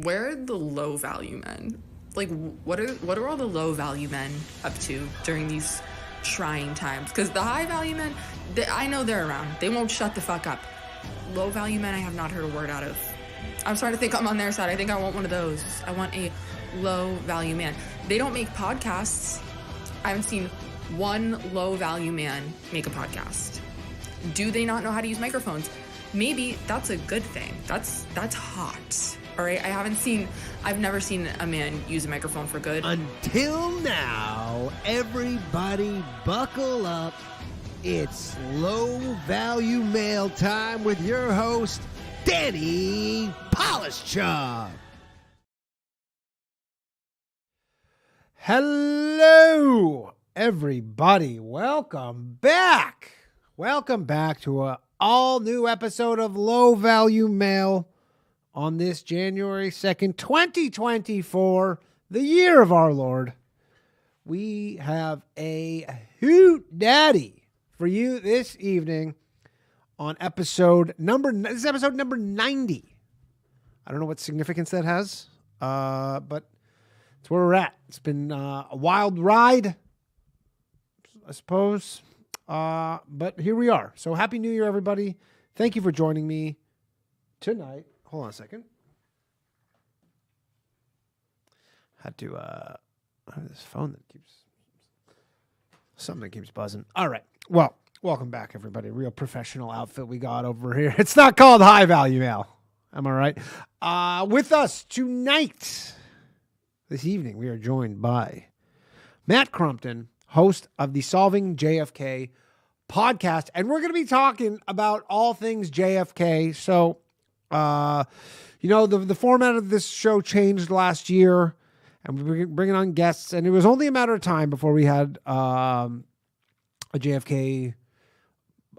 Where are the low value men? Like, what are all the low value men up to during these trying times? Because the high value men, I know they're around. They won't shut the fuck up. Low value men, I have not heard a word out of. I'm starting to think I'm on their side. I think I want one of those. I want a low value man. They don't make podcasts. I haven't seen one low value man make a podcast. Do they not know how to use microphones? Maybe that's a good thing. That's hot. All right, I've never seen a man use a microphone for good. Until now, everybody buckle up. It's low value mail time with your host, Danny Polishchuk. Hello, everybody. Welcome back. Welcome back to an all new episode of Low Value Mail. On this January 2nd, 2024, the year of our Lord, we have a hoot daddy for you this evening on episode number 90. I don't know what significance that has, but it's where we're at. It's been a wild ride, I suppose, but here we are. So happy New Year, everybody. Thank you for joining me tonight. Hold on a second. Had to, I have this phone that keeps buzzing. All right. Well, welcome back, everybody. Real professional outfit we got over here. It's not called High Value Mail. Am I right? With us tonight, this evening, we are joined by Matt Crumpton, host of the Solving JFK podcast. And we're going to be talking about all things JFK. So, the format of this show changed last year, and we were bringing on guests, and it was only a matter of time before we had a JFK,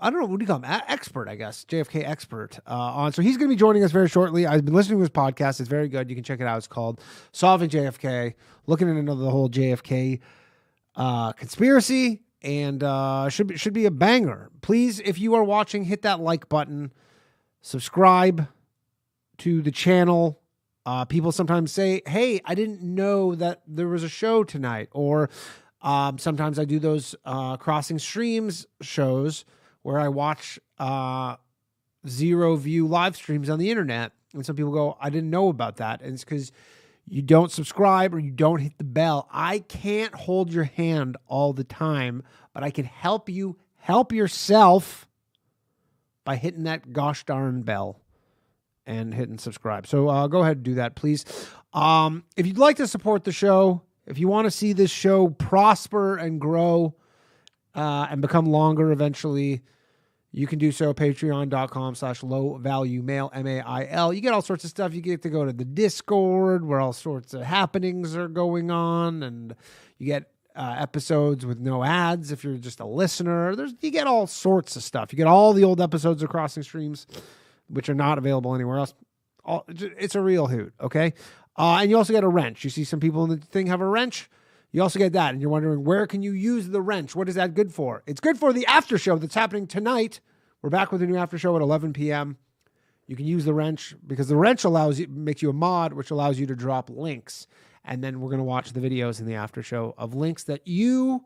I don't know, what do you call him? Expert, I guess. JFK expert on. So he's going to be joining us very shortly. I've been listening to his podcast. It's very good. You can check it out. It's called Solving JFK, looking into the whole JFK conspiracy, and should be a banger. Please, if you are watching, hit that like button, subscribe to the channel. People sometimes say, hey, I didn't know that there was a show tonight. Or sometimes I do those crossing streams shows where I watch zero view live streams on the internet. And some people go, I didn't know about that. And it's because you don't subscribe or you don't hit the bell. I can't hold your hand all the time, but I can help you help yourself by hitting that gosh darn bell and hitting subscribe. So go ahead and do that, please. If you'd like to support the show, if you want to see this show prosper and grow and become longer eventually, you can do so. Patreon.com/lowvaluemail, MAIL. You get all sorts of stuff. You get to go to the Discord where all sorts of happenings are going on, and you get episodes with no ads if you're just a listener. You get all sorts of stuff. You get all the old episodes of Crossing Streams, which are not available anywhere else. It's a real hoot, okay? And you also get a wrench. You see some people in the thing have a wrench. You also get that, and you're wondering, where can you use the wrench? What is that good for? It's good for the after show that's happening tonight. We're back with a new after show at 11 p.m. You can use the wrench because the wrench makes you a mod, which allows you to drop links. And then we're going to watch the videos in the after show of links that you,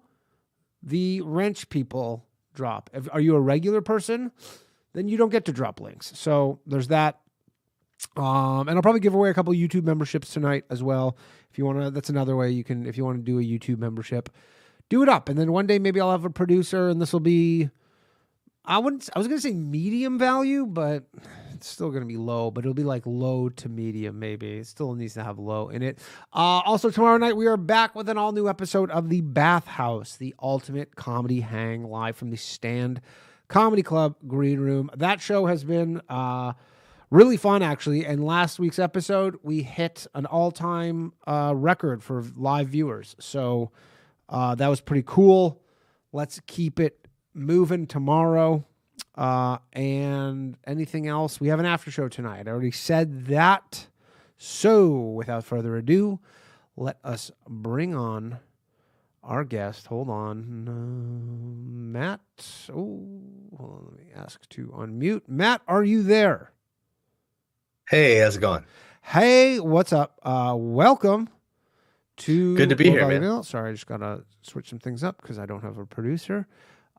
the wrench people, drop. Are you a regular person? Then you don't get to drop links. So there's that. And I'll probably give away a couple of YouTube memberships tonight as well. If you want to, that's another way you can, if you want to do a YouTube membership, do it up. And then one day maybe I'll have a producer, and this will be, I was going to say medium value, but it's still going to be low, but it'll be like low to medium. Maybe it still needs to have low in it. Also tomorrow night, we are back with an all new episode of the Bathhouse, the ultimate comedy hang, live from the Stand Comedy Club Green Room. That show has been really fun, actually. And last week's episode, we hit an all-time record for live viewers. So that was pretty cool. Let's keep it moving tomorrow. And anything else? We have an after show tonight. I already said that. So without further ado, let us bring on our guest. Hold on. Matt. Oh, hold on. Let me ask to unmute. Matt, are you there? Hey, how's it going? Hey, what's up? Welcome to Good to be Low here, Value man. Mail. Sorry, I just gotta switch some things up because I don't have a producer.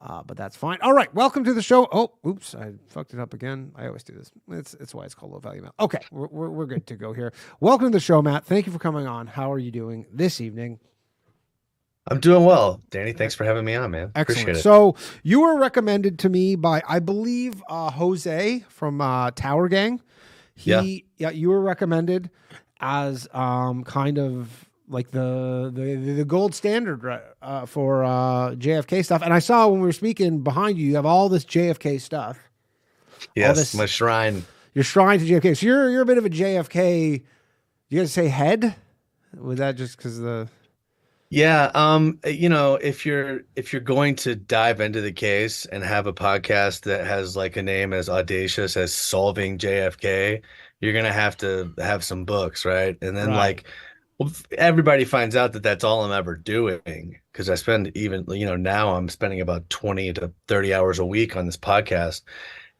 But that's fine. All right, welcome to the show. Oh, oops, I fucked it up again. I always do this. It's why it's called Low Value Mail. Okay, we're good to go here. Welcome to the show, Matt. Thank you for coming on. How are you doing this evening? I'm doing well, Danny. Thanks for having me on, man. Excellent. Appreciate it. So you were recommended to me by, I believe, Jose from Tower Gang. Yeah. You were recommended as kind of like the gold standard for JFK stuff. And I saw when we were speaking behind you, you have all this JFK stuff. Yes, my shrine. Your shrine to JFK. So you're a bit of a JFK. You guys say head? Was that just because the? Yeah, if you're going to dive into the case and have a podcast that has like a name as audacious as Solving JFK, you're gonna have to have some books, right? And then Right. well, everybody finds out that that's all I'm ever doing because I spend even, now I'm spending about 20 to 30 hours a week on this podcast.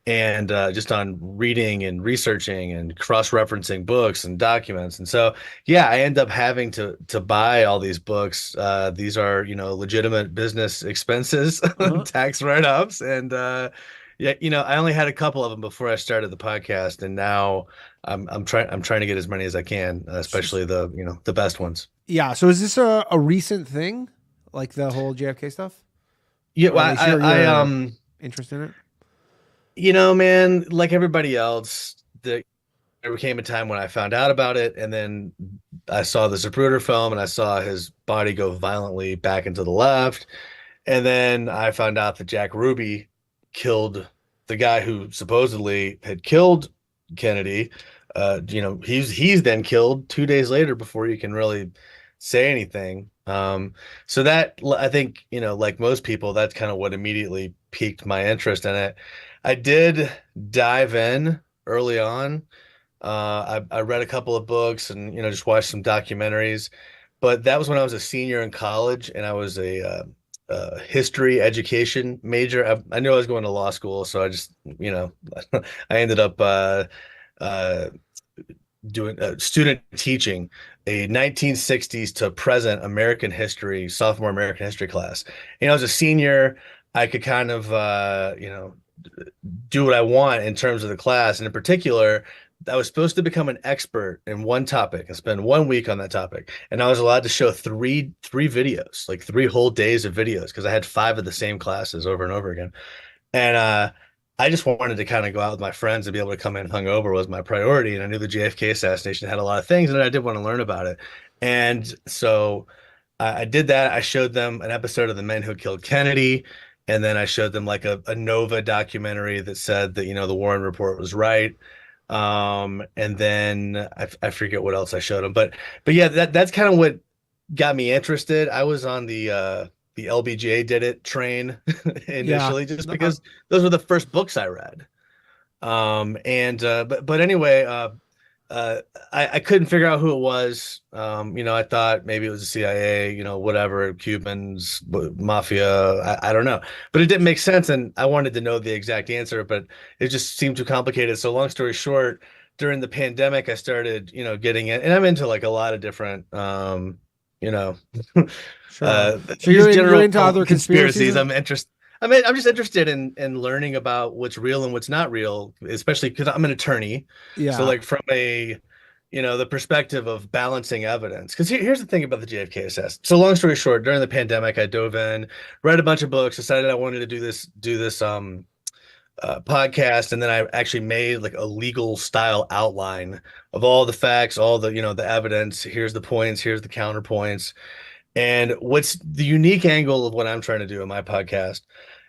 And just on reading and researching and cross-referencing books and documents. And so, yeah, I end up having to buy all these books. These are, legitimate business expenses, tax write-ups. And yeah, I only had a couple of them before I started the podcast, and now I'm trying to get as many as I can, especially the best ones. Yeah. So is this a recent thing, like the whole JFK stuff? Yeah, Or well, at least you're interested in it? Man, like everybody else, there became a time when I found out about it, and then I saw the Zapruder film, and I saw his body go violently back into the left, and then I found out that Jack Ruby killed the guy who supposedly had killed Kennedy. He's then killed 2 days later before you can really say anything. So that I think, like most people, that's kind of what immediately piqued my interest in it. I did dive in early on. I read a couple of books and just watched some documentaries, but that was when I was a senior in college and I was a history education major. I knew I was going to law school, so I just I ended up uh, doing student teaching a 1960s to present American history, sophomore American history class. I was a senior. I could kind of do what I want in terms of the class. And in particular, I was supposed to become an expert in one topic and spend 1 week on that topic. And I was allowed to show three videos, like 3 whole days of videos, because I had 5 of the same classes over and over again. And I just wanted to kind of go out with my friends and be able to come in hungover was my priority. And I knew the JFK assassination had a lot of things, and I did want to learn about it. And so I did that. I showed them an episode of The Men Who Killed Kennedy. And then I showed them like a Nova documentary that said that, the Warren report was right. And then I forget what else I showed them, but yeah, that's kind of what got me interested. I was on the LBJ did it train initially, just because those were the first books I read. But anyway, I couldn't figure out who it was. I thought maybe it was the CIA, whatever, Cubans, Mafia. I don't know, but it didn't make sense. And I wanted to know the exact answer, but it just seemed too complicated. So long story short, during the pandemic, I started, getting it, and I'm into like a lot of different, Sure. So you're into other conspiracies. I'm just interested in learning about what's real and what's not real, especially because I'm an attorney. Yeah. So like from the perspective of balancing evidence. Because here's the thing about the JFK assassination. So long story short, during the pandemic, I dove in, read a bunch of books, decided I wanted to do this podcast, and then I actually made like a legal style outline of all the facts, all the the evidence. Here's the points, here's the counterpoints. And what's the unique angle of what I'm trying to do in my podcast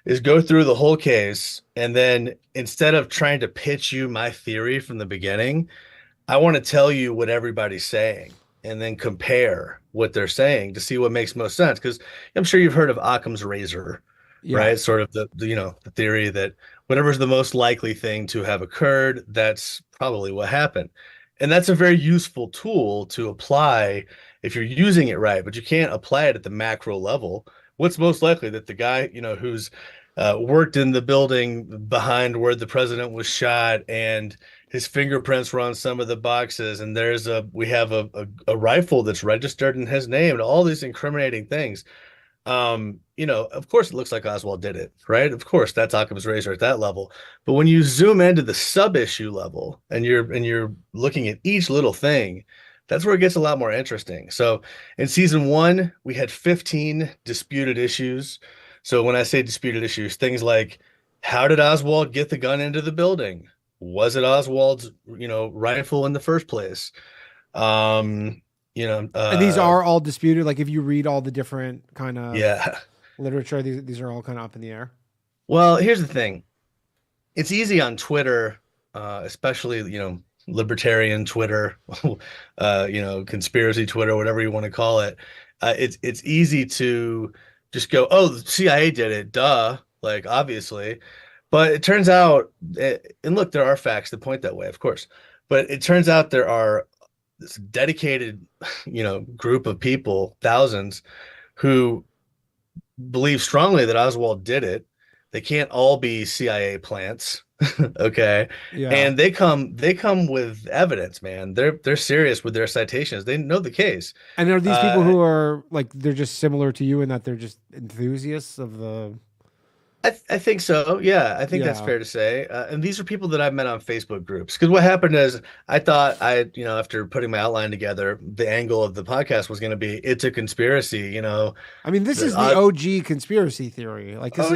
is go through the whole case, and then instead of trying to pitch you my theory from the beginning, I want to tell you what everybody's saying and then compare what they're saying to see what makes most sense. Because I'm sure you've heard of Occam's razor, right? Sort of the theory that whatever's the most likely thing to have occurred, that's probably what happened. And that's a very useful tool to apply if you're using it right, but you can't apply it at the macro level. What's most likely that the guy, who's worked in the building behind where the president was shot and his fingerprints were on some of the boxes, and we have a rifle that's registered in his name, and all these incriminating things. Of course it looks like Oswald did it, right? Of course, that's Occam's razor at that level. But when you zoom into the sub-issue level and you're looking at each little thing, that's where it gets a lot more interesting. So in season one, we had 15 disputed issues. So when I say disputed issues, things like, how did Oswald get the gun into the building? Was it Oswald's, rifle in the first place? Um, And these are all disputed. Like if you read all the different kind of yeah. literature, these are all kind of up in the air. Well, here's the thing. It's easy on Twitter, especially, libertarian Twitter, conspiracy Twitter, whatever you want to call it. It's easy to just go, oh, the CIA did it, duh, like obviously. But it turns out, and look, there are facts that point that way, of course. But it turns out there are this dedicated, group of people, thousands, who believe strongly that Oswald did it. They can't all be CIA plants. Okay. Yeah. And they come with evidence, man. They're serious with their citations. They know the case. And are these people who are like, they're just similar to you in that they're just enthusiasts of the... I think so. Yeah, I think that's fair to say. And these are people that I've met on Facebook groups. Because what happened is I thought after putting my outline together, the angle of the podcast was going to be, it's a conspiracy, I mean, this is the OG conspiracy theory. Like, this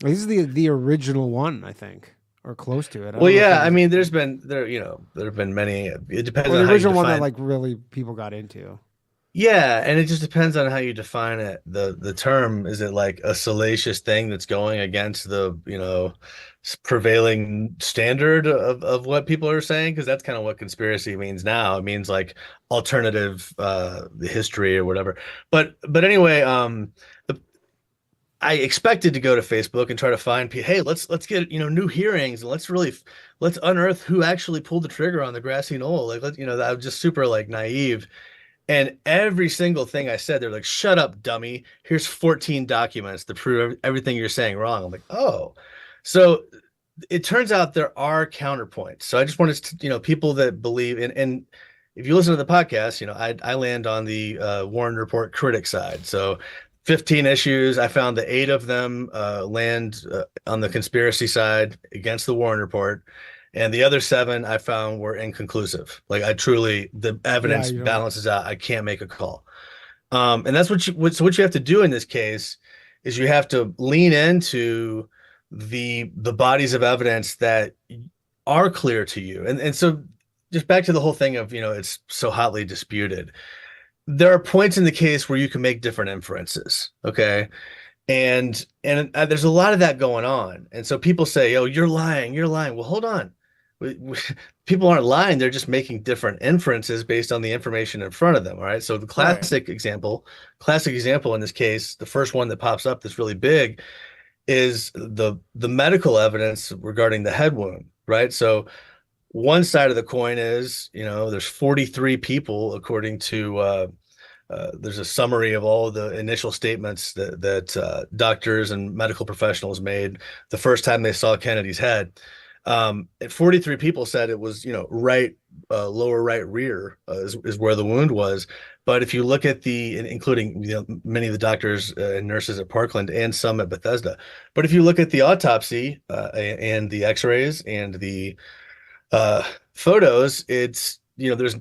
is the original one, I think, or close to it. Well, yeah, I mean, there have been many. It depends on the how original you one define. that like really people got into. Yeah, and it just depends on how you define it. The term, is it like a salacious thing that's going against the, prevailing standard of what people are saying? Because that's kind of what conspiracy means now. It means like alternative history or whatever. But anyway, I expected to go to Facebook and try to find, hey, let's get new hearings, and let's unearth who actually pulled the trigger on the grassy knoll. Like I was just super like naive. And every single thing I said, they're like, shut up, dummy. Here's 14 documents to prove everything you're saying wrong. I'm like, oh. So it turns out there are counterpoints. So I just wanted to, people that believe in, and if you listen to the podcast, I land on the Warren Report critic side. So 15 issues, I found that 8 of them land on the conspiracy side against the Warren Report. And the other 7 I found were inconclusive. Like the evidence balances out. I can't make a call. And that's what you have to do in this case is you have to lean into the bodies of evidence that are clear to you. And so just back to the whole thing of, it's so hotly disputed. There are points in the case where you can make different inferences. Okay. And there's a lot of that going on. And so people say, oh, you're lying. Well, hold on. People aren't lying. They're just making different inferences based on the information in front of them. All right. So the classic example in this case, the first one that pops up that's really big is the medical evidence regarding the head wound. Right. So one side of the coin is, there's 43 people, according to there's a summary of all the initial statements that doctors and medical professionals made the first time they saw Kennedy's head. And 43 people said it was, right, lower right rear is where the wound was. But if you look at including, many of the doctors and nurses at Parkland and some at Bethesda, but if you look at the autopsy and the x-rays and the photos, it's, there's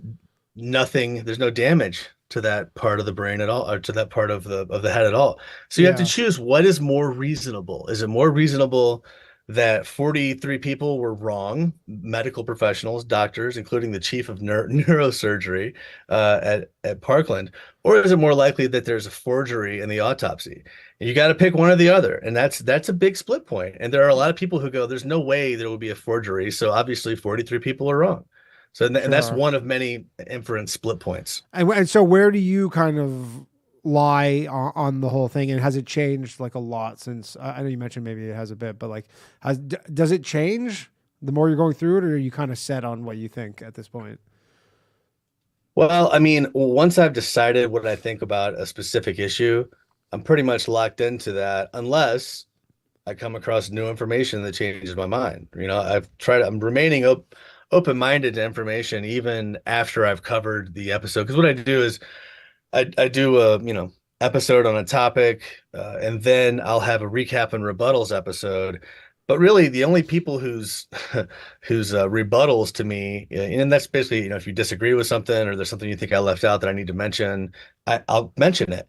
no damage to that part of the brain at all, or to that part of the head at all. So you have to choose what is more reasonable. Is it more reasonable that 43 people were wrong, medical professionals, doctors, including the chief of neurosurgery at Parkland, or is it more likely that there's a forgery in the autopsy? And you got to pick one or the other, and that's a big split point. And there are a lot of people who go, "There's no way there will be a forgery." So obviously, 43 people are wrong. So and that's one of many inference split points. And so, where do you kind of lie on the whole thing, and has it changed like a lot since? I know you mentioned maybe it has a bit, but like, does it change the more you're going through it, or are you kind of set on what you think at this point? Well, I mean, once I've decided what I think about a specific issue, I'm pretty much locked into that, unless I come across new information that changes my mind. I'm remaining open-minded to information even after I've covered the episode. Because what I do is I do a episode on a topic, and then I'll have a recap and rebuttals episode. But really, the only people whose rebuttals to me, and that's basically, if you disagree with something or there's something you think I left out that I need to mention, I'll mention it.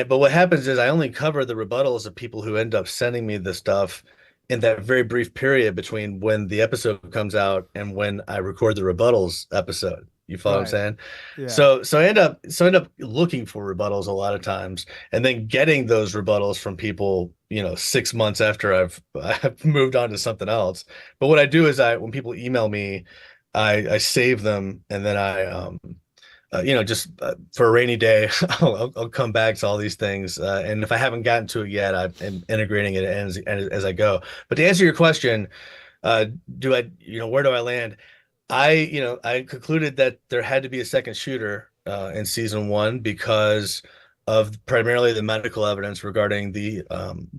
But what happens is I only cover the rebuttals of people who end up sending me the stuff in that very brief period between when the episode comes out and when I record the rebuttals episode. You follow what I'm saying? Yeah. So I end up looking for rebuttals a lot of times, and then getting those rebuttals from people, 6 months after I've moved on to something else. But what I do is when people email me, I save them, and then just for a rainy day, I'll come back to all these things. And if I haven't gotten to it yet, I'm integrating it as I go. But to answer your question, where do I land? I concluded that there had to be a second shooter in season 1 because of primarily the medical evidence regarding the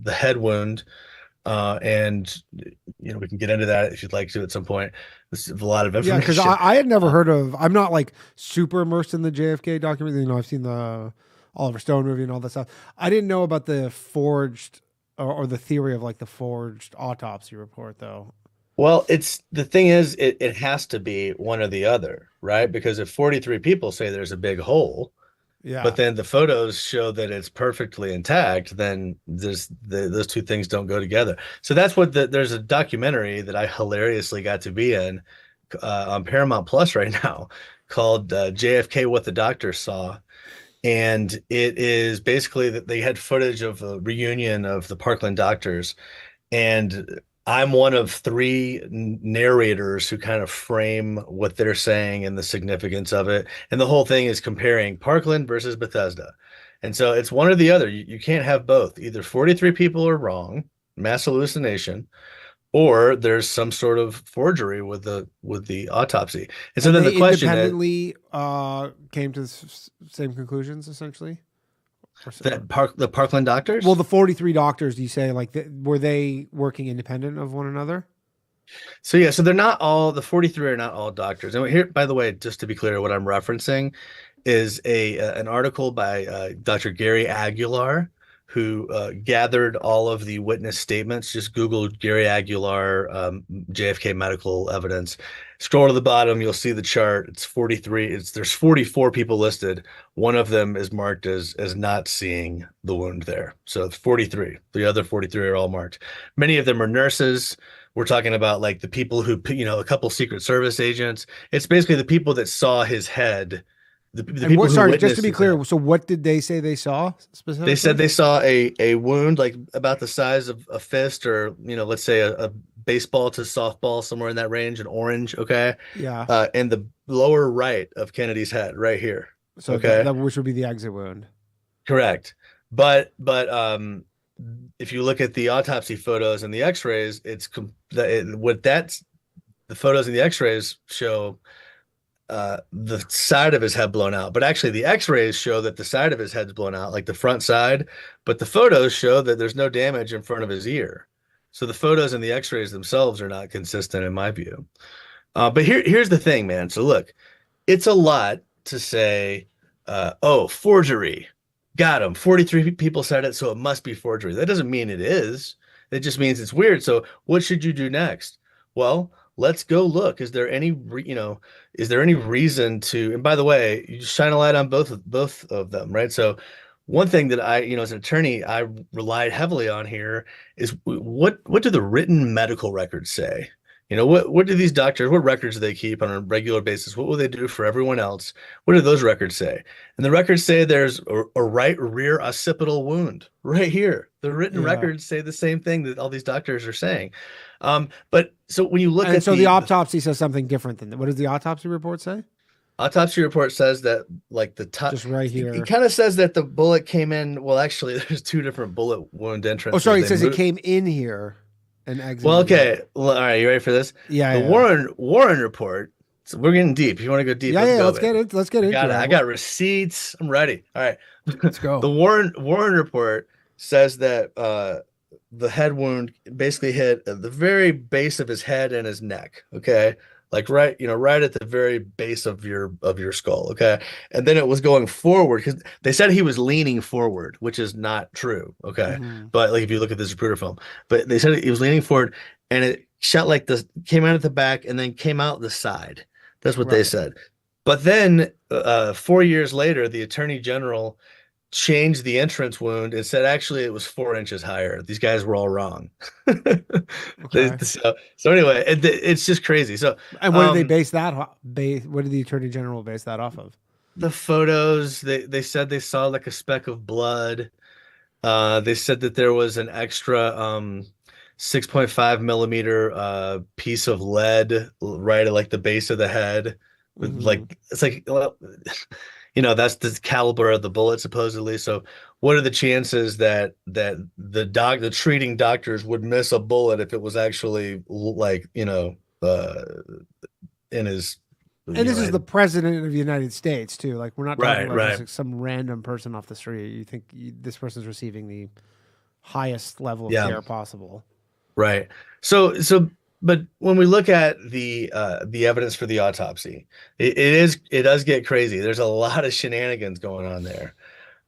head wound. And we can get into that if you'd like to at some point. This is a lot of information. Yeah, because I had never heard of. I'm not like super immersed in the JFK documentary. I've seen the Oliver Stone movie and all that stuff. I didn't know about the forged or the theory of like the forged autopsy report, though. Well, the thing is, it has to be one or the other, right? Because if 43 people say there's a big hole, yeah, but then the photos show that it's perfectly intact, then those two things don't go together. So that's what there's a documentary that I hilariously got to be in on Paramount Plus right now called JFK: What the Doctor Saw. And it is basically that they had footage of a reunion of the Parkland doctors, and I'm one of 3 narrators who kind of frame what they're saying and the significance of it. And the whole thing is comparing Parkland versus Bethesda. And so it's one or the other. You can't have both. Either 43 people are wrong, mass hallucination, or there's some sort of forgery with the autopsy. And so then the question independently came to the same conclusions, essentially. The Parkland doctors? Well, the 43 doctors, you say, like, were they working independent of one another? So they're not all, the 43 are not all doctors. And here, by the way, just to be clear, what I'm referencing is an article by Dr. Gary Aguilar, who gathered all of the witness statements. Just Google Gary Aguilar, JFK medical evidence. Scroll to the bottom, you'll see the chart. It's 43. There's 44 people listed. One of them is marked as not seeing the wound there. So it's 43. The other 43 are all marked. Many of them are nurses. We're talking about like the people who, a couple Secret Service agents. It's basically the people that saw his head. The people sorry, just to be clear, so what did they say they saw specifically? They said they saw a wound like about the size of a fist, or let's say a baseball to softball, somewhere in that range, an orange. Okay. Yeah. In the lower right of Kennedy's head, right here. So okay, which would be the exit wound. Correct. But if you look at the autopsy photos and the X-rays, the photos and the X-rays show the side of his head blown out, but actually the X-rays show that the side of his head's blown out, like the front side, but the photos show that there's no damage in front of his ear. So the photos and the X-rays themselves are not consistent in my view. But here's the thing, man. So look, it's a lot to say, forgery. Got him. 43 people said it, so it must be forgery. That doesn't mean it is. It just means it's weird. So what should you do next? Well, let's go look. Is there any reason to, and by the way, you just shine a light on both of them, right? So one thing that I, as an attorney, I relied heavily on here is what do the written medical records say? What do these doctors, what records do they keep on a regular basis? What will they do for everyone else? What do those records say? And the records say there's a right rear occipital wound right here. The written records say the same thing that all these doctors are saying. But so when you look at the autopsy says something different than that. What does the autopsy report say? Autopsy report says that like the top, just right here, it kind of says that the bullet came in. Well, actually, there's 2 different bullet wound entrances. Oh, sorry, it says it came in here and exited. Well, okay. Well, all right, you ready for this? Yeah. The Warren report. So we're getting deep. If you want to go deep, let's get into it. I got receipts. I'm ready. All right, let's go. The Warren report says that the head wound basically hit at the very base of his head and his neck. Okay, like right at the very base of your skull. Okay. And then it was going forward because they said he was leaning forward, which is not true. Okay. Hmm. But like if you look at the Zapruder film, but they said he was leaning forward and it shot like this, came out at the back and then came out the side. That's what they Right. said. But then 4 years later, the attorney general changed the entrance wound and said actually it was 4 inches higher. These guys were all wrong. Okay. So anyway, it's just crazy. So And what did they base that? What did the attorney general base that off of? the photos, they said they saw like a speck of blood. They said that there was an extra 6.5 millimeter piece of lead right at like the base of the head. With Hmm. like it's like well, that's the caliber of the bullet supposedly. So what are the chances that the treating doctors would miss a bullet if it was actually like in his And this is the in, president of the United States too. Like we're not talking right, about just right. like some random person off the street. You think this person's receiving the highest level of Yeah, care possible. right. So but when we look at the evidence for the autopsy, it does get crazy. There's a lot of shenanigans going on there.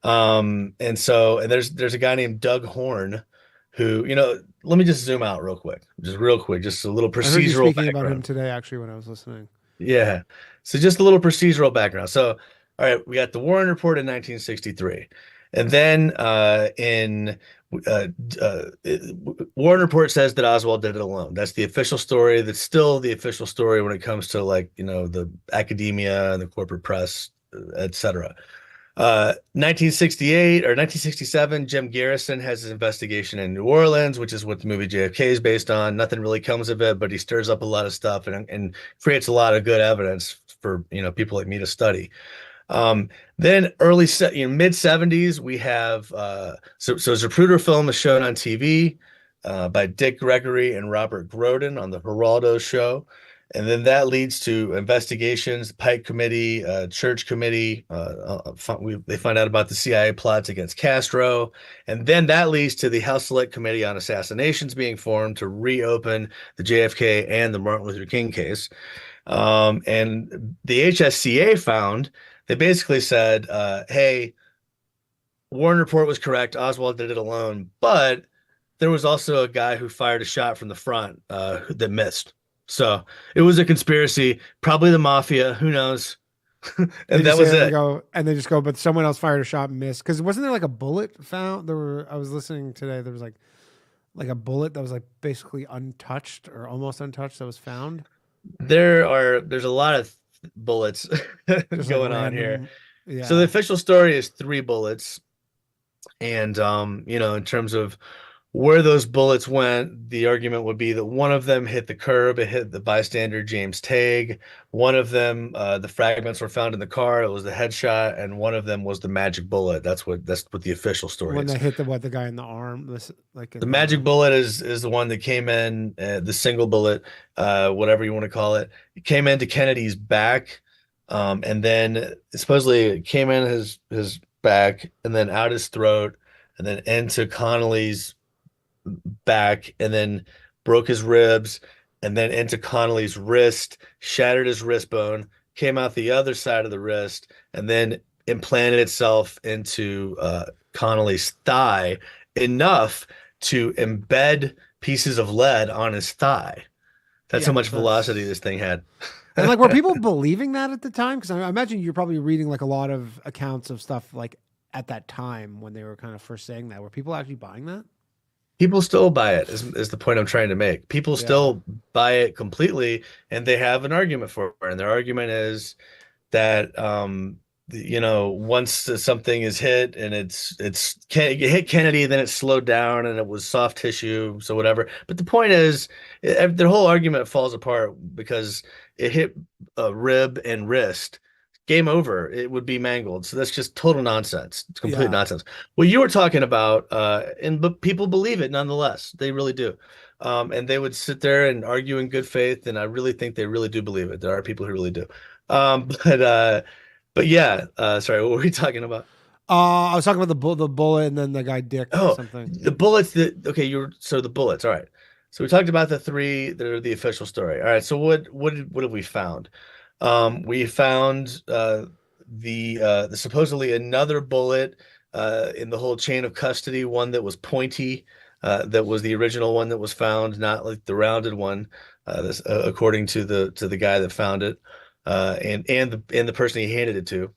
And there's a guy named Doug Horn who, let me just zoom out real quick, just a little I heard you procedural speaking about him background. today, actually, when I was listening. Yeah. So just a little procedural background. So, all right, we got the Warren Report in 1963. And then uh, Warren Report says that Oswald did it alone. That's the official story. That's still the official story when it comes to like, the academia and the corporate press, et cetera. 1968 or 1967, Jim Garrison has his investigation in New Orleans, which is what the movie JFK is based on. Nothing really comes of it, but he stirs up a lot of stuff and creates a lot of good evidence for people like me to study. Then mid 70s, we have so Zapruder film is shown on TV by Dick Gregory and Robert Groden on the Geraldo show. And then that leads to investigations, Pike Committee, Church Committee. They find out about the CIA plots against Castro. And then that leads to the House Select Committee on Assassinations being formed to reopen the JFK and the Martin Luther King case. And the HSCA they basically said, hey, Warren Report was correct. Oswald did it alone. But there was also a guy who fired a shot from the front that missed. So it was a conspiracy, probably the mafia, who knows? They And just that say was that they it. go and they just go, but someone else fired a shot and missed. Because wasn't there like a bullet found? I was listening today. There was like a bullet that was like basically untouched or almost untouched that was found. There's a lot of bullets Just like going on here. random. So the Yeah. official story is 3 bullets. And in terms of where those bullets went, the argument would be that one of them hit the curb, it hit the bystander James Tague. One of them, the fragments were found in the car. It was the headshot, and one of them was the magic bullet. That's what the official story When is. they hit the guy in the arm, this like The in magic the bullet is the one that came in, the single bullet, whatever you want to call it. It came into Kennedy's back, and then supposedly it came in his back, and then out his throat, and then into Connolly's back, and then broke his ribs, and then into Connolly's wrist, shattered his wrist bone, came out the other side of the wrist, and then implanted itself into Connolly's thigh enough to embed pieces of lead on his thigh. That's how yeah, much velocity that's this thing had. and like were people believing that at the time? Because I imagine you're probably reading like a lot of accounts of stuff like at that time when they were kind of first saying that. Were people actually buying that? People still buy it, is the point I'm trying to make. People Yeah. still buy it completely, and they have an argument for it. And their argument is that once something is hit and it hit Kennedy, then it's slowed down and it was soft tissue, so whatever. But the point is, their whole argument falls apart because it hit a rib and wrist. Game over. It would be mangled. So that's just total nonsense. It's complete Yeah. nonsense. What you were talking about, but people believe it nonetheless. They really do. And they would sit there and argue in good faith, and I really think they really do believe it. There are people who really do. Um, but uh, but yeah, sorry, what were we talking about? I was talking about the bullet and then the guy Dick Oh, something. the bullets that okay, so the bullets, all right. So we talked about the three that are the official story. All right. So what have we found? We found the supposedly another bullet in the whole chain of custody, one that was pointy, that was the original one that was found, not like the rounded one. This according to the guy that found it, and the person he handed it to.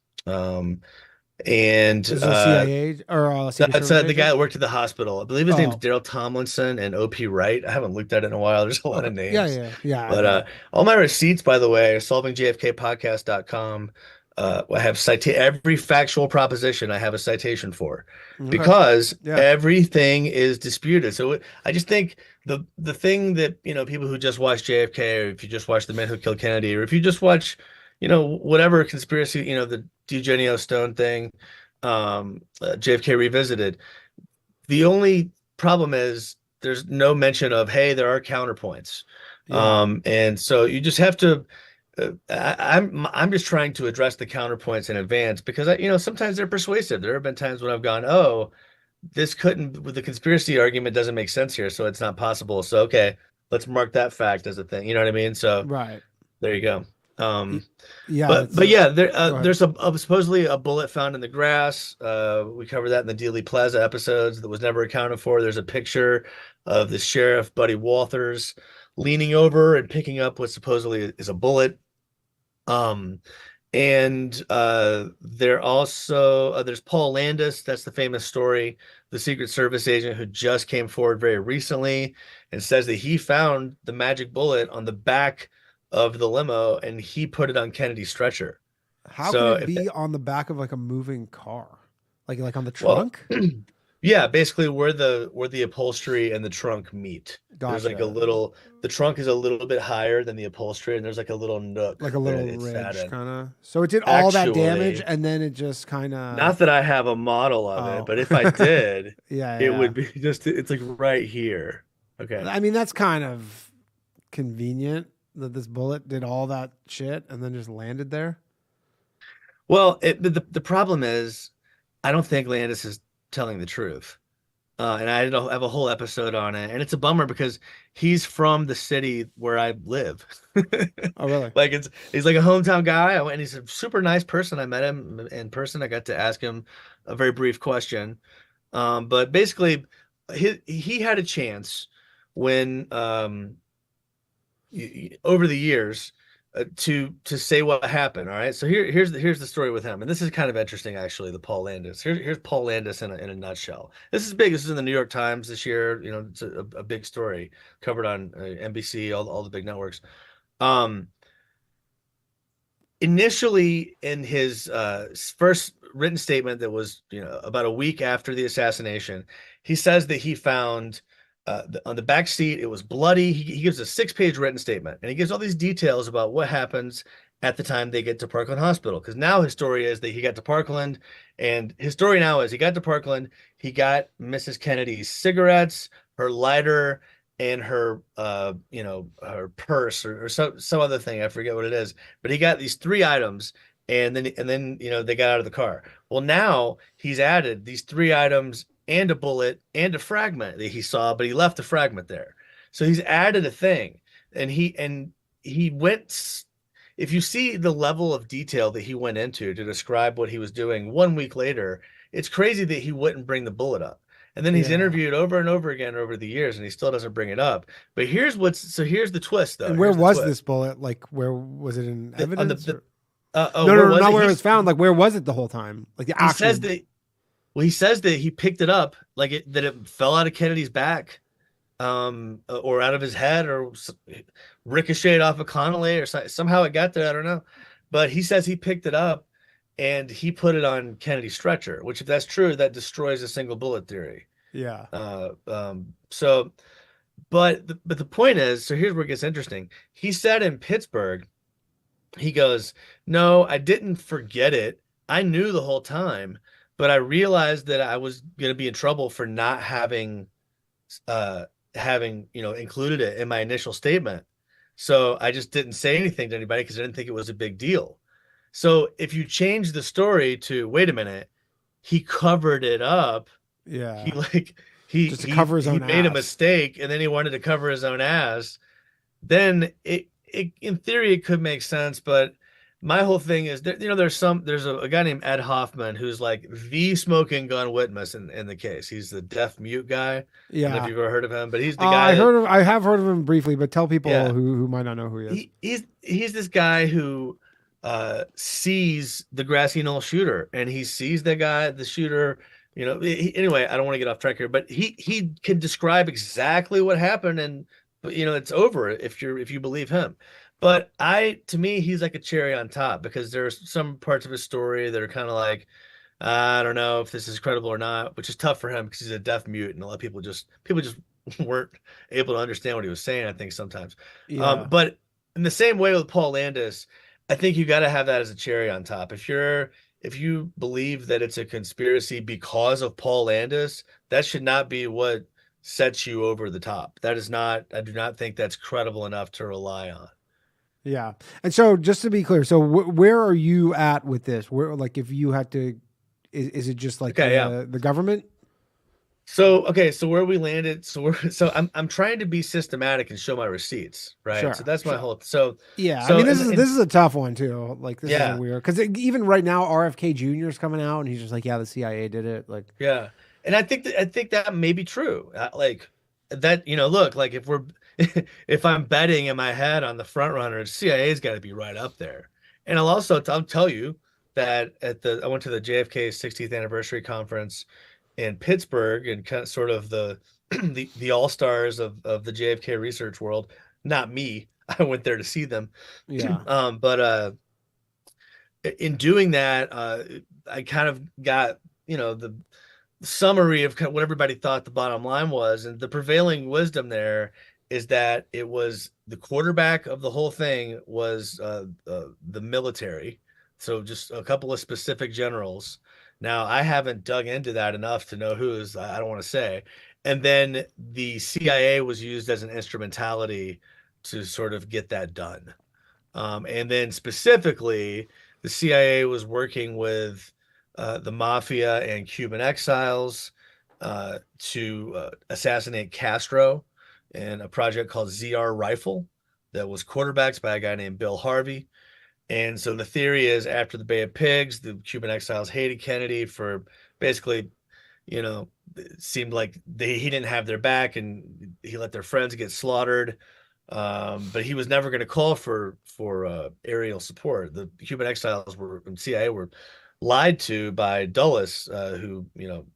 And Is it a CIA or a Secret that's Service the guy agent? that worked at the hospital. I believe his name's Oh, Daryl Tomlinson and OP Wright. I haven't looked at it in a while. There's a lot okay. of Yeah, names. yeah, yeah. I But get it. all my receipts, by the way, are solvingjfkpodcast.com. I have every factual proposition I have a citation for Okay. because Yeah. everything is disputed. So I just think the thing that, people who just watch JFK, or if you just watch The Man Who Killed Kennedy, or if you just watch, whatever conspiracy, the Eugenio Stone thing, JFK Revisited, the only problem is there's no mention of, hey, there are counterpoints. Yeah. And so you just have to I'm just trying to address the counterpoints in advance because sometimes they're persuasive. There have been times when I've gone, oh, this couldn't with the conspiracy argument doesn't make sense here, so it's not possible. So okay, let's mark that fact as a thing. You know what I mean? So Right. there you go. Y- Yeah. But yeah, Go ahead. there's supposedly a bullet found in the grass. We covered that in the Dealey Plaza episodes that was never accounted for. There's a picture of the sheriff, Buddy Walters, leaning over and picking up what supposedly is a bullet. Um, and there's Paul Landis. That's the famous story, the Secret Service agent who just came forward very recently and says that he found the magic bullet on the back of the limo and he put it on Kennedy's stretcher. How could So it if be on the back of like a moving car? Like on the well, trunk? yeah, basically where the upholstery and the trunk meet. There's like Gotcha. the trunk is a little bit higher than the upholstery, and there's like a little nook Like a that little it sat ridge in. kind of. So it did all that damage Actually, and then it just kind of not that I have a model of it, oh. but if I did, Yeah, it yeah. would be it's like right here. Okay. I mean, that's kind of convenient that this bullet did all that shit and then just landed there. Well, the problem is, I don't think Landis is telling the truth. And I have a whole episode on it, and it's a bummer because he's from the city where I live. Oh, really? Like he's like a hometown guy, and he's a super nice person. I met him in person. I got to ask him a very brief question. But basically, he had a chance when over the years to say what happened. All right. So here's the story with him, and this is kind of interesting actually. The Paul Landis. Here's Paul Landis in a nutshell. This is big. This is in the New York Times this year. It's a big story covered on NBC, all the big networks. Initially, in his first written statement that was about a week after the assassination, he says that he found on the back seat it was bloody. He gives a 6-page written statement, and he gives all these details about what happens at the time they get to Parkland Hospital. Because now his story is that he got to Parkland, and his story now is he got to Parkland, he got Mrs. Kennedy's cigarettes, her lighter, and her her purse or some other thing. I forget what it is, but he got these 3 items, and then they got out of the car. Well, now he's added these 3 items and a bullet and a fragment that he saw, but he left the fragment there. So he's added a thing, and he went. If you see the level of detail that he went into to describe what he was doing 1 week later, it's crazy that he wouldn't bring the bullet up. And then he's Yeah. interviewed over and over again over the years, and he still doesn't bring it up. But here's the twist, though. And where Here's the was twist. this bullet? Like, where was it in On evidence? oh, No, where no, no, was not it? where it was found. Like, where was it the whole time? Like the He actual. says that. Well, he says that he picked it up, like that it fell out of Kennedy's back, or out of his head, or ricocheted off of Connolly, or somehow it got there. I don't know, but he says he picked it up and he put it on Kennedy's stretcher. Which, if that's true, that destroys a single bullet theory. Yeah. So, but the point is, so here's where it gets interesting. He said in Pittsburgh, he goes, "No, I didn't forget it. I knew the whole time, but I realized that I was going to be in trouble for not having included it in my initial statement. So I just didn't say anything to anybody because I didn't think it was a big deal." So if you change the story to, wait a minute, he covered it up. Yeah. just to cover his he own made a ass. mistake and then he wanted to cover his own ass, then it in theory it could make sense. But my whole thing is that, there's a guy named Ed Hoffman who's like the smoking gun witness in the case. He's the deaf mute guy. I don't know if Yeah. you've ever heard of him, but he's the guy. I have heard of him briefly, but tell people Yeah. who might not know who he is. He's this guy who sees the grassy knoll shooter, and he sees the shooter. Anyway, I don't want to get off track here, but he can describe exactly what happened, and it's over if you believe him. But to me, he's like a cherry on top, because there's some parts of his story that are kind of like, I don't know if this is credible or not, which is tough for him because he's a deaf mute, and a lot of people just weren't able to understand what he was saying, I think, sometimes. Yeah. But in the same way with Paul Landis, I think you got to have that as a cherry on top. If you believe that it's a conspiracy because of Paul Landis, that should not be what sets you over the top. That is not, I do not think that's credible enough to rely on. Yeah. And so just to be clear, so where are you at with this? Where, like, if you had to, is it just like the government? So where we landed, I'm trying to be systematic and show my receipts, right? Sure, so that's my whole. Yeah, I mean, this is a tough one too. Like, this is weird, because even right now, RFK Jr. is coming out and he's just like, yeah, the CIA did it. Like, yeah, and I think that may be true. Like that, look, like if I'm betting in my head on the front runner, CIA's got to be right up there. And I'll tell you that I went to the JFK 60th anniversary conference in Pittsburgh, and kind of sort of the all-stars of the JFK research world. Not me. I went there to see them. Yeah. But in doing that, I kind of got, the summary of kind of what everybody thought the bottom line was. And the prevailing wisdom there is that it was the quarterback of the whole thing was the military. So just a couple of specific generals. Now, I haven't dug into that enough to know who's, I don't want to say. And then the CIA was used as an instrumentality to sort of get that done. And then specifically, the CIA was working with the Mafia and Cuban exiles to assassinate Castro in a project called ZR Rifle that was quarterbacked by a guy named Bill Harvey. And so the theory is, after the Bay of Pigs, the Cuban exiles hated Kennedy for basically, it seemed like he didn't have their back, and he let their friends get slaughtered. But he was never going to call for aerial support. The Cuban exiles and CIA were lied to by Dulles, who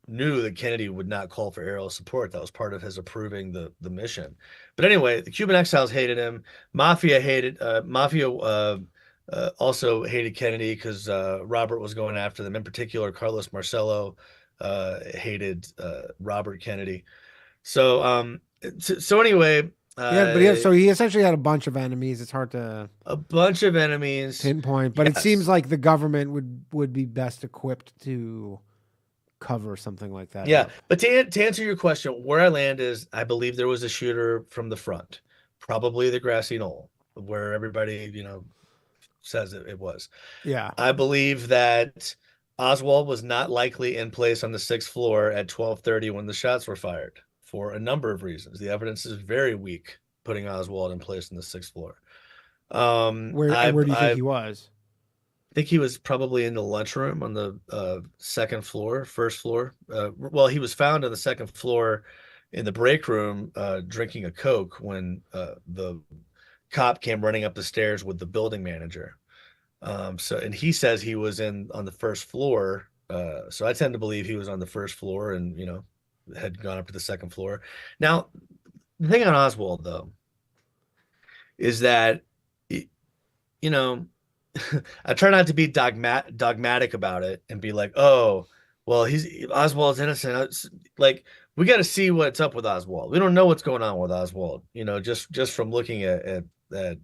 knew that Kennedy would not call for aerial support. That was part of his approving the mission. But anyway, the Cuban exiles hated him. Mafia also hated Kennedy because Robert was going after them. In particular, Carlos Marcello hated Robert Kennedy. So anyway. So he essentially had a bunch of enemies. It's hard to pinpoint, but yes. It seems like the government would be best equipped to cover something like that. Yeah, but to answer your question, where I land is, I believe there was a shooter from the front, probably the grassy knoll, where everybody says it was. Yeah, I believe that Oswald was not likely in place on the 6th floor at 12:30 when the shots were fired, for a number of reasons. The evidence is very weak putting Oswald in place on the 6th floor. Where do you think he was? I think he was probably in the lunchroom on the first floor. Well, he was found on the 2nd floor in the break room drinking a Coke when the cop came running up the stairs with the building manager. And he says he was on the 1st floor. So I tend to believe he was on the 1st floor and, had gone up to the 2nd floor. Now, the thing on Oswald, though, is that, I try not to be dogmatic about it and be like, oh, well, Oswald's innocent. Like, we got to see what's up with Oswald. We don't know what's going on with Oswald, just from looking at the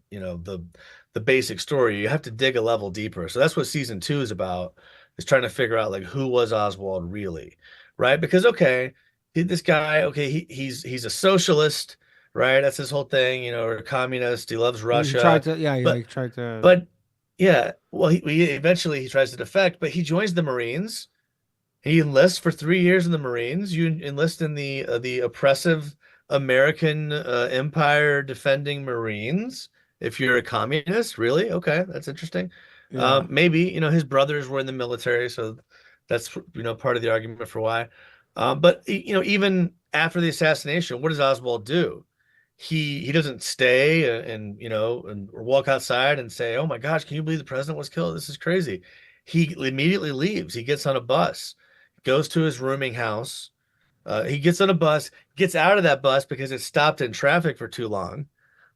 basic story. You have to dig a level deeper. So that's what season 2 is about, is trying to figure out, like, who was Oswald really, right? Because, okay, this guy, okay, he's a socialist, right? That's his whole thing, or a communist. He loves Russia. He tried to. But yeah, well, he eventually tries to defect, but he joins the Marines, He enlists for 3 years in the Marines. You enlist in the oppressive American Empire defending Marines. If you're a communist, really? Okay, that's interesting. Yeah. Maybe, his brothers were in the military, so that's, part of the argument for why. But even after the assassination, what does Oswald do? He doesn't stay and or walk outside and say, "Oh my gosh, can you believe the president was killed? This is crazy." He immediately leaves. He gets on a bus, goes to his rooming house. He gets on a bus, gets out of that bus because it stopped in traffic for too long,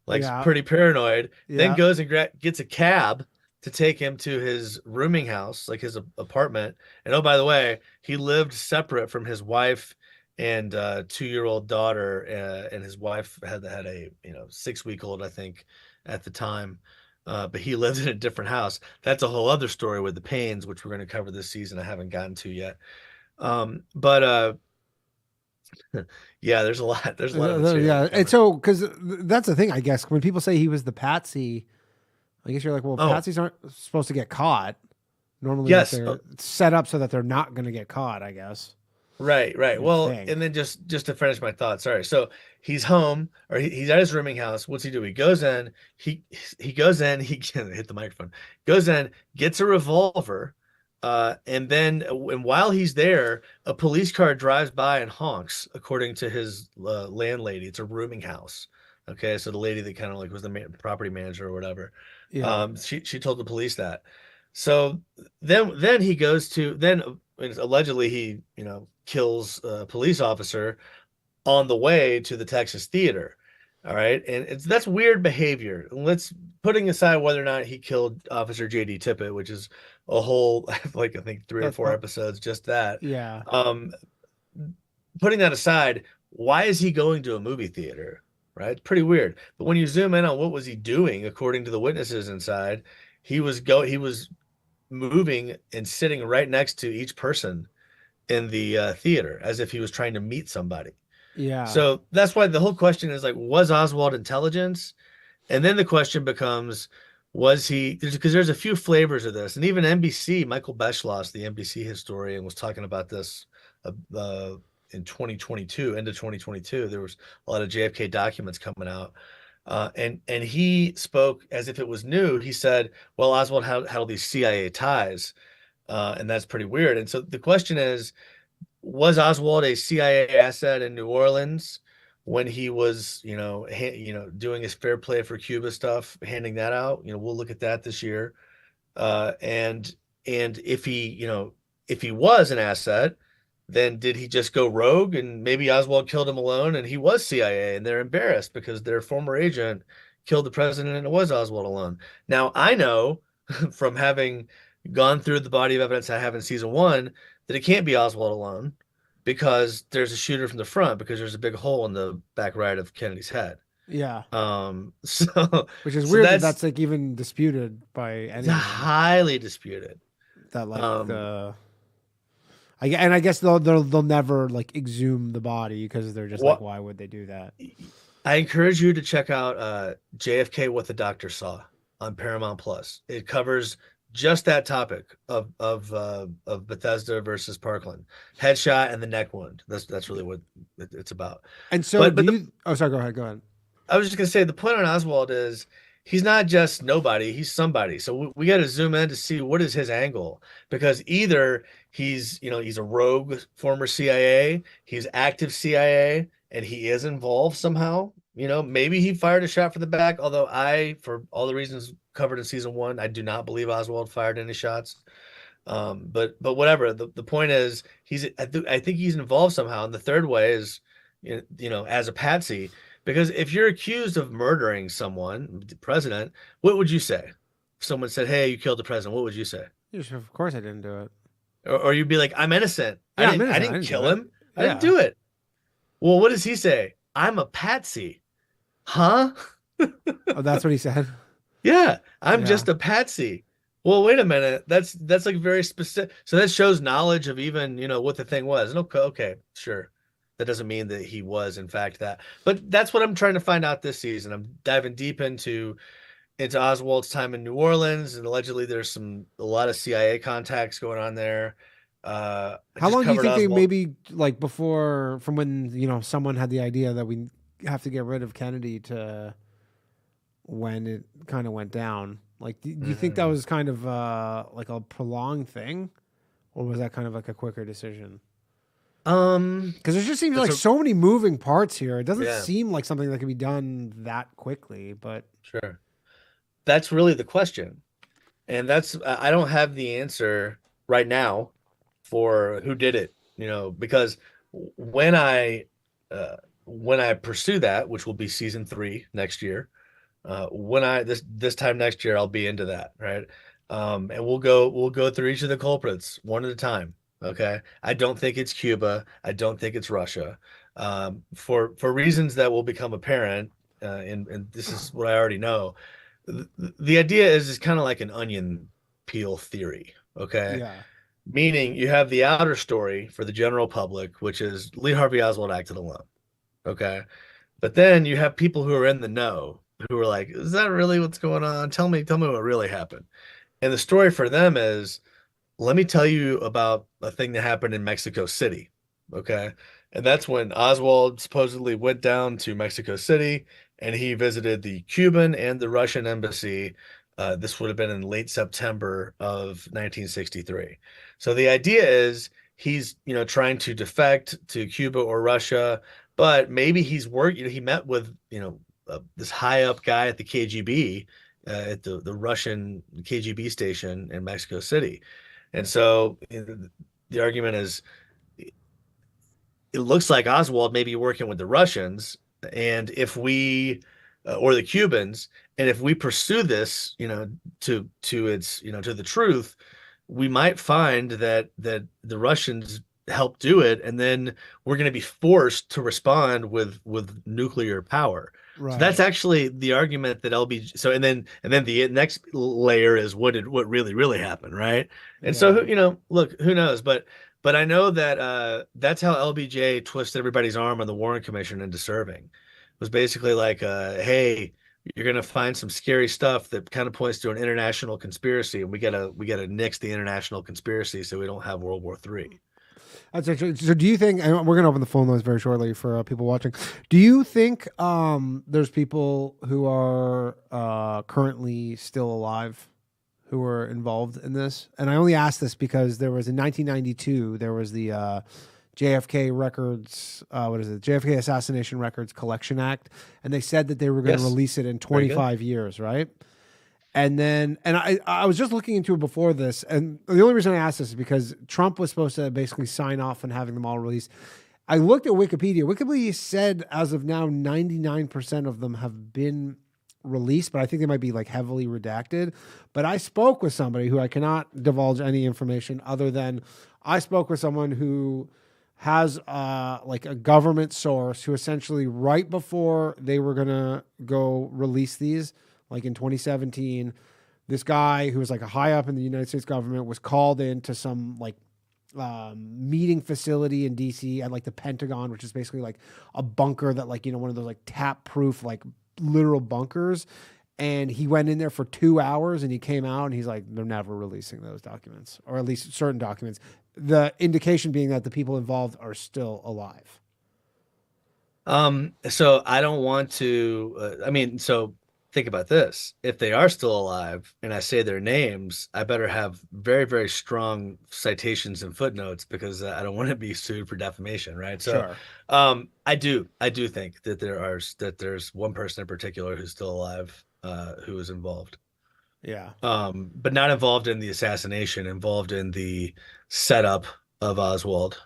like Yeah. pretty paranoid. Then Yeah. goes and gets a cab to take him to his rooming house, like his apartment. And oh, by the way, he lived separate from his wife and 2-year-old daughter, and his wife had a 6-week-old, I think, at the time. But he lived in a different house. That's a whole other story with the Pains, which we're going to cover this season. I haven't gotten to yet. But yeah, there's a lot of material Yeah. to And cover. so, because that's the thing, I guess, when people say he was the patsy, I guess you're like, well, Oh, patsies aren't supposed to get caught. Normally, like yes. they're set up so that they're not going to get caught, I guess. Right, right. You'd Well, think. and then just to finish my thought, sorry. So he's home, or he's at his rooming house. What's he do? He goes in, he goes in, he hit the microphone, goes in, gets a revolver, and while he's there, a police car drives by and honks, according to his landlady. It's a rooming house. Okay, so the lady that kind of like was the property manager or whatever, Yeah. she told the police that. So then he goes to then allegedly he kills a police officer on the way to the Texas theater. All right, and that's weird behavior. Let's putting aside whether or not he killed Officer JD Tippit, which is a whole like I think three or That's four pro- episodes just that. yeah. Um, Putting that aside, why is he going to a movie theater? Right, it's pretty weird. But when you zoom in on what was he doing, according to the witnesses inside, he was moving and sitting right next to each person in the theater as if he was trying to meet somebody. Yeah. So that's why the whole question is like, was Oswald intelligence? And then the question becomes, was he? Because there's a few flavors of this, and even NBC, Michael Beschloss, the NBC historian, was talking about this in 2022, end of 2022. There was a lot of JFK documents coming out, and he spoke as if it was new. He said, "Well, Oswald had all these CIA ties, and that's pretty weird." And so the question is, was Oswald a CIA asset in New Orleans when he was, doing his fair play for Cuba stuff, handing that out? We'll look at that this year. And if he was an asset, then did he just go rogue and maybe Oswald killed him alone and he was CIA and they're embarrassed because their former agent killed the president and it was Oswald alone. Now I know from having gone through the body of evidence I have in season one that it can't be Oswald alone because there's a shooter from the front because there's a big hole in the back right of Kennedy's head. Yeah. So Which is so weird that that's that's like even disputed by anyone. highly disputed. That like Um, the I guess they'll never like exhume the body because they're just like, what why would they do that? I encourage you to check out JFK What the Doctor Saw on Paramount Plus. It covers just that topic of Bethesda versus Parkland, headshot and the neck wound. That's really what it's about. And so But do but the you? Oh, sorry. Go ahead. Go ahead. I was just gonna say the point on Oswald is he's not just nobody, he's somebody. So we got to zoom in to see what is his angle because either he's a rogue former CIA, he's active CIA, and he is involved somehow. Maybe he fired a shot for the back. Although for all the reasons covered in season one, I do not believe Oswald fired any shots. But whatever. The point is, I think he's involved somehow. And the third way is, as a patsy, because if you're accused of murdering someone, the president, what would you say? If someone said, "Hey, you killed the president," what would you say? Yes, of course, I didn't do it. Or you'd be like, "I'm innocent. Yeah, I'm I innocent. I didn't didn't do kill it. him. I didn't Yeah. do it." Well, what does he say? "I'm a patsy." Huh? Oh, that's what he said. Yeah, I'm Yeah. just a patsy. Well, wait a minute. That's like very specific. So that shows knowledge of even, what the thing was. And okay, sure. That doesn't mean that he was in fact that. But that's what I'm trying to find out this season. I'm diving deep into Oswald's time in New Orleans, and allegedly there's a lot of CIA contacts going on there. I How just long do you covered think they Oswald. maybe like before from when someone had the idea that we have to get rid of Kennedy to when it kind of went down? Like, do you think that Mm. was kind of like a prolonged thing, or was that kind of like a quicker decision? Because there just seems That's like a so many moving parts here. It doesn't yeah, seem like something that can be done that quickly, but sure. That's really the question. And I don't have the answer right now for who did it, because when I when I pursue that, which will be season 3 next year, when I this time next year, I'll be into that, right? And we'll go through each of the culprits one at a time. Okay. I don't think it's Cuba. I don't think it's Russia. For reasons that will become apparent, and this is what I already know. The idea is kind of like an onion peel theory. Okay. yeah, Meaning you have the outer story for the general public, which is Lee Harvey Oswald acted alone. Okay. But then you have people who are in the know who are like, is that really what's going on? Tell me what really happened. And the story for them is, let me tell you about a thing that happened in Mexico City. Okay. And that's when Oswald supposedly went down to Mexico City and he visited the Cuban and the Russian embassy. This would have been in late September of 1963. So the idea is he's, trying to defect to Cuba or Russia, but maybe he's worked, he met with, this high up guy at the KGB, at the Russian KGB station in Mexico City. And so the argument is it looks like Oswald may be working with the Russians, and if we or the Cubans, and if we pursue this, to its, to the truth, we might find that the Russians helped do it, and then we're going to be forced to respond with nuclear power. So that's right, actually the argument that LBG. So and then the next layer is what really happened, right? And so yeah. look, who knows? But I know that that's how LBJ twisted everybody's arm on the Warren Commission into serving. It was basically like, hey, you're gonna find some scary stuff that kind of points to an international conspiracy, and we gotta nix the international conspiracy so we don't have World War III. That's actually, so do you think, and we're going to open the phone lines very shortly for people watching. Do you think there's people who are currently still alive who were involved in this? And I only ask this because there was in 1992, there was the JFK records, what is it? JFK Assassination Records Collection Act. And they said that they were going to Yes, release it in very good. 25 years, right? And then, and I was just looking into it before this, and the only reason I asked this is because Trump was supposed to basically sign off on having them all released. I looked at Wikipedia. Wikipedia said as of now, 99% of them have been released, but I think they might be like heavily redacted. But I spoke with somebody who I cannot divulge any information other than I spoke with someone who has like a government source who essentially right before they were gonna go release these, like in 2017, this guy who was like a high up in the United States government was called into some like meeting facility in DC at like the Pentagon, which is basically like a bunker that like, one of those like tap proof, like literal bunkers. And he went in there for 2 hours and he came out and he's like, they're never releasing those documents, or at least certain documents. The indication being that the people involved are still alive. So I don't want to, so think about this. If they are still alive and I say their names, I better have very, very strong citations and footnotes because I don't want to be sued for defamation, right? So, Sure. I do think that there's one person in particular who's still alive, who is involved. Yeah. But not involved in the assassination, involved in the setup of Oswald.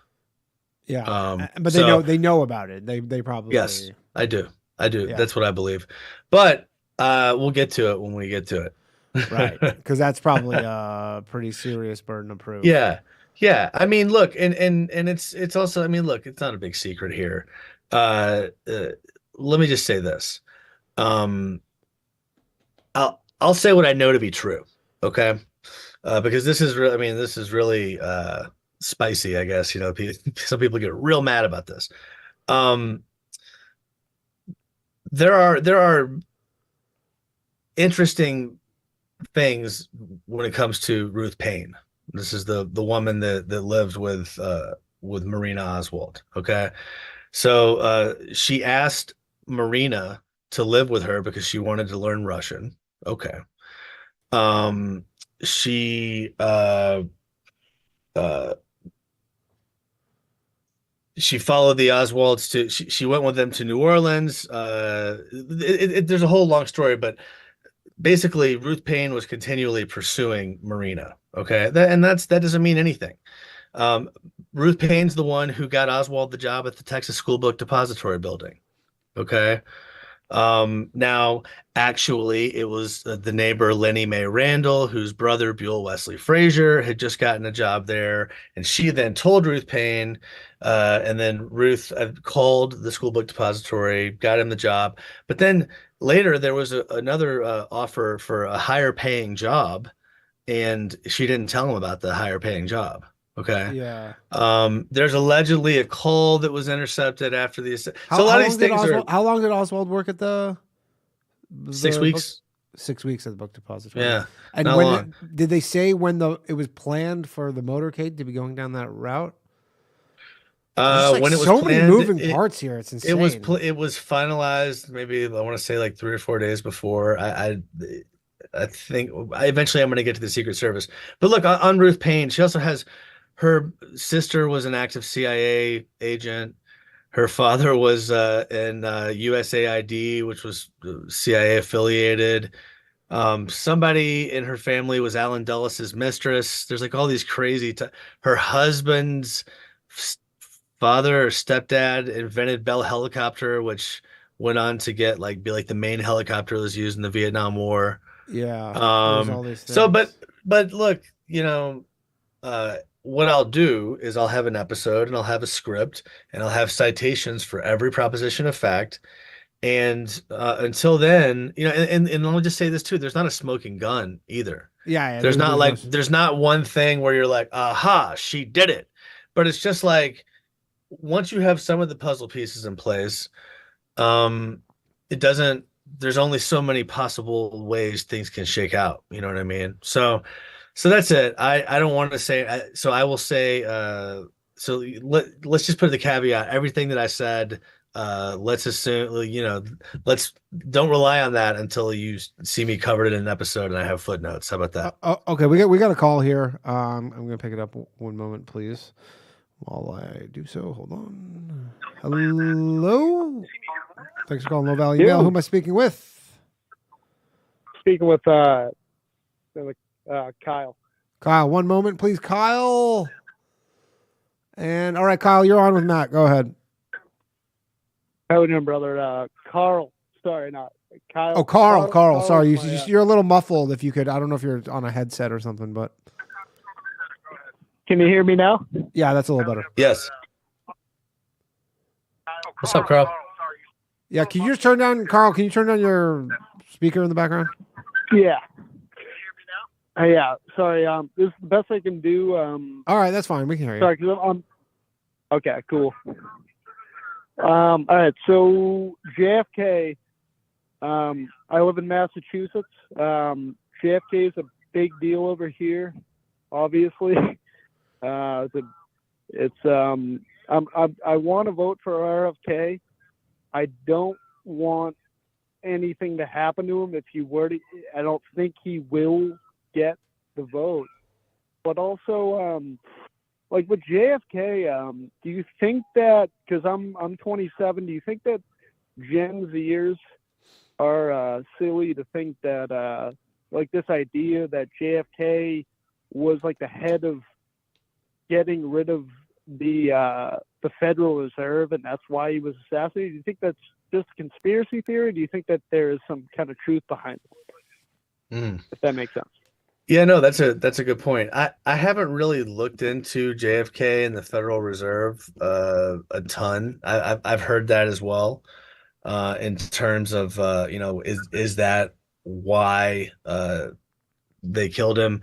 Yeah. But So they know about it. They yes, probably, I do. I do. yeah. That's what I believe. But we'll get to it when we get to Right. it. Because that's probably a pretty serious burden of proof. Yeah. Yeah. I mean, look, and it's also, I mean, look, it's not a big secret here. Uh, uh Let me just say this. Um, I'll say what I know to be true, okay? Because this is really, I mean, this is really spicy, I guess. Some people get real mad about this. Um, there are interesting things when it comes to Ruth Payne. This is the woman that lived with Marina Oswald. Okay. So she asked Marina to live with her because she wanted to learn Russian. Okay. Um, she uh she followed the Oswalds to she went with them to New Orleans. There's a whole long story, but basically Ruth Payne was continually pursuing Marina. Okay, that doesn't mean anything. Um, Ruth Payne's the one who got Oswald the job at the Texas School Book Depository building. Okay. Now, actually, it was the neighbor Lenny Mae Randall, whose brother Buell Wesley Frazier had just gotten a job there, and she then told Ruth Payne, and then Ruth called the school book depository, got him the job. But then later there was another offer for a higher paying job, and she didn't tell him about the higher paying job. Okay. Yeah. There's allegedly a call that was intercepted after the. So How, a lot how of long these did things Oswald? are How long did Oswald work at the 6 book? weeks. 6 weeks at the book depository. Yeah, And not when long. did they say when it was planned for the motorcade to be going down that route? There's like When it was so many planned, moving parts here. It's insane. it was finalized. Maybe I want to say like 3 or 4 days before. I think eventually I'm going to get to the Secret Service. But look, on Ruth Payne, she also has her sister was an active CIA agent. Her father was in USAID, which was CIA affiliated. Somebody in her family was Allan Dulles' mistress. There's like all these crazy. Her husband's s- father or stepdad invented Bell helicopter, which went on to be like the main helicopter that was used in the Vietnam War. Yeah, there's all these So, things. but look, what I'll do is I'll have an episode and I'll have a script and I'll have citations for every proposition of fact. And until then, and let me just say this too: there's not a smoking gun either. Yeah, yeah. There's not There's no. there's not one thing where you're like, aha, she did it. But it's just like once you have some of the puzzle pieces in place, um, it doesn't. There's only so many possible ways things can shake out. You know what I mean? So that's it. I don't want to say. So I will say. Let's just put the caveat. Everything that I said. Let's assume. Let's don't rely on that until you see me covered in an episode and I have footnotes. How about that? Okay, we got a call here. I'm gonna pick it up one moment, please. While I do so, hold on. Hello. Thanks for calling Low Value Mail. Who am I speaking with? Speaking with Kyle. Kyle, one moment, please. Kyle. And all right, Kyle, you're on with Matt. Go ahead. How you doing, brother? Carl. Sorry, not Kyle. Oh, Carl. Sorry, you're a little muffled. If you could, I don't know if you're on a headset or something, but can you hear me now? Yeah, that's a little better. Yes. What's up, Carl? Yeah, can you just turn down, Carl? Can you turn down your speaker in the background? Yeah. Yeah. Sorry. This is the best I can do. All right, that's fine. We can hear you. Sorry, because okay, cool. All right. So JFK. I live in Massachusetts. JFK is a big deal over here, obviously. I want to vote for RFK. I don't want anything to happen to him if he were to. I don't think he will get the vote. But also, like with JFK, do you think that, because I'm 27, do you think that Gen Zers are silly to think that like this idea that JFK was like the head of getting rid of the Federal Reserve and that's why he was assassinated? Do you think that's just a conspiracy theory? Do you think that there is some kind of truth behind it? If that makes sense. Yeah, no, that's a good point. I haven't really looked into JFK and the Federal Reserve a ton. I've heard that as well. In terms of is that why they killed him?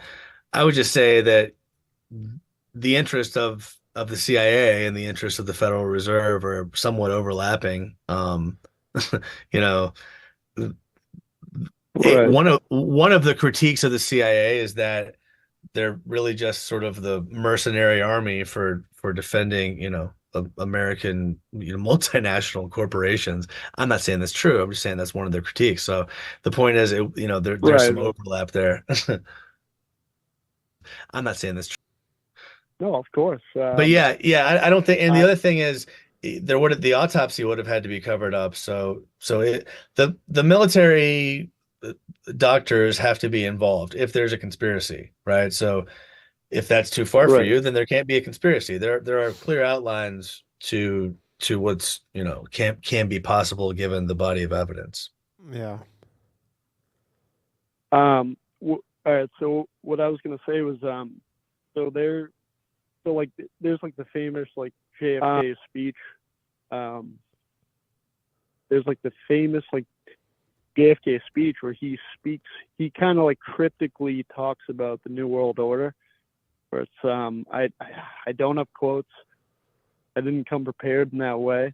I would just say that the interest of the CIA and the interest of the Federal Reserve are somewhat overlapping. Right. One of the critiques of the CIA is that they're really just sort of the mercenary army for defending, American, multinational corporations. I'm not saying that's true. I'm just saying that's one of their critiques. So the point is, there's some Right. overlap there. I'm not saying that's true. No, of course. But yeah, I don't think. And the I, other thing is, the autopsy would have had to be covered up. The military doctors have to be involved if there's a conspiracy, right? So if that's too far for right. you, then there can't be a conspiracy. There are clear outlines to what's can be possible given the body of evidence. Yeah. All right. So what I was gonna say was, there's like the famous like JFK speech. There's like the famous like JFK speech where he kind of like cryptically talks about the New World Order. Where it's I don't have quotes. I didn't come prepared in that way,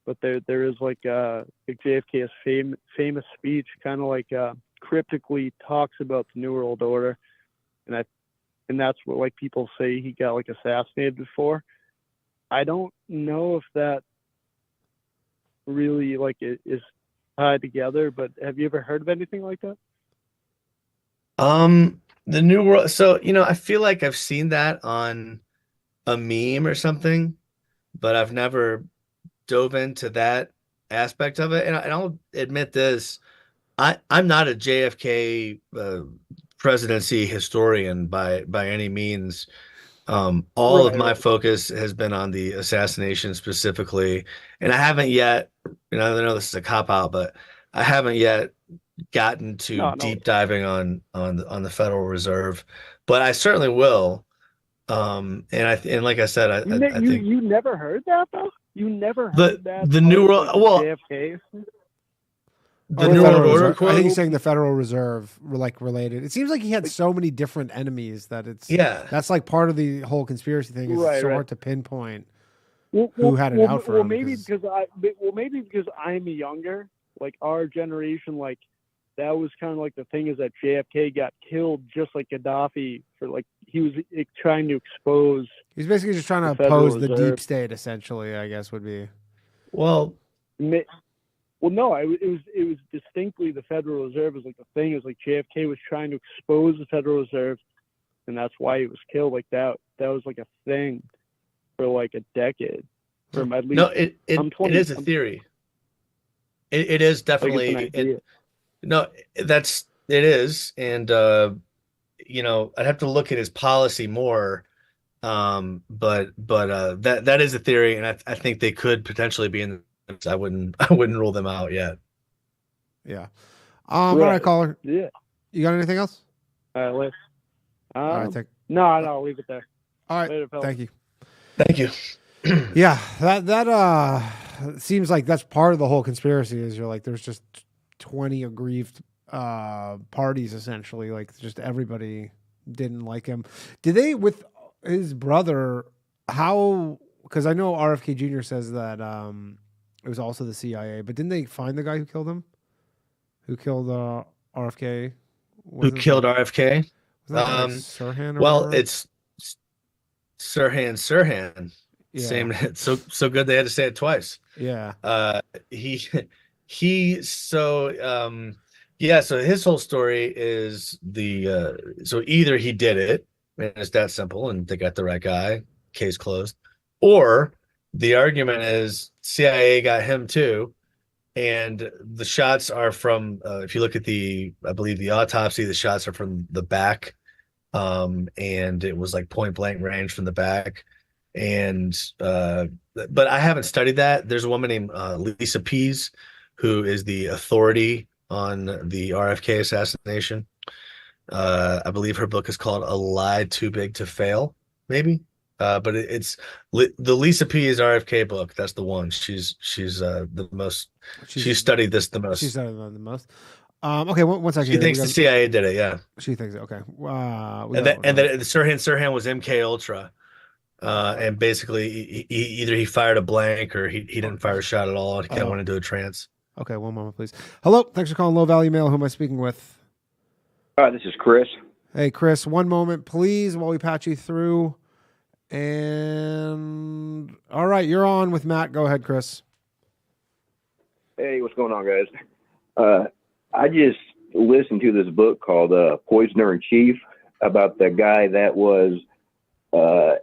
but there is like JFK's famous speech, kind of like cryptically talks about the New World Order, and that's what like people say he got like assassinated for. I don't know if that really like is tied together, but have you ever heard of anything like that? The New World. So, I feel like I've seen that on a meme or something, but I've never dove into that aspect of it. And I'll admit this, I'm not a JFK presidency historian by any means. All of my focus has been on the assassination specifically, and I haven't yet, I know this is a cop out, but I haven't yet gotten to deep diving on the Federal Reserve, but I certainly will. And like I said, I think you never heard that though. You never heard that the New World. Well, JFK. The New World Order. I think he's saying the Federal Reserve were like related. It seems like he had so many different enemies that that's like part of the whole conspiracy thing. It's so hard to pinpoint who had it out for him. Maybe because I'm younger, like our generation, like that was kind of like the thing is that JFK got killed just like Gaddafi for like he was trying to expose. He's basically just trying to oppose the deep state, essentially. I guess would be. Well, no, it was distinctly the Federal Reserve was like the thing is like JFK was trying to expose the Federal Reserve, and that's why he was killed. Like that was like a thing for like a decade, from at least. No, it is a theory. It is definitely. It is, and I'd have to look at his policy more. But that is a theory, and I think they could potentially be in. I wouldn't rule them out yet. Yeah. All right, caller. Yeah. You got anything else? All right. All right. No, I'll leave it there. All right. Later, thank you. Thank you. Yeah, that seems like that's part of the whole conspiracy. Is you're like there's just 20 aggrieved parties essentially. Like just everybody didn't like him. Did they with his brother? How? Because I know RFK Jr. says that it was also the CIA, but didn't they find the guy who killed him? Who killed RFK? Who killed RFK? Sirhan. Well, it's Sirhan. Yeah. Same. So good they had to say it twice. Yeah. So his whole story is so either he did it and it's that simple and they got the right guy, case closed, or the argument is CIA got him too, and the shots are from if you look at I believe the autopsy, the shots are from the back, and it was like point blank range from the back, and but I haven't studied that. There's a woman named Lisa Pease who is the authority on the RFK assassination. I believe her book is called A Lie Too Big to Fail, maybe. But it's the Lisa Pease RFK book. That's the one. She's the most. She's studied this the most. She's studied the most. Okay, one second. She thinks the CIA did it. Yeah. She thinks it. Okay. And then Sirhan was MK Ultra, and basically he fired a blank or he didn't fire a shot at all. He kind of went into a trance. Okay, one moment, please. Hello, thanks for calling Low Value Mail. Who am I speaking with? This is Chris. Hey, Chris, one moment, please, while we patch you through. And all right, you're on with Matt. Go ahead, Chris. Hey, what's going on, guys? I just listened to this book called Poisoner in Chief about the guy that was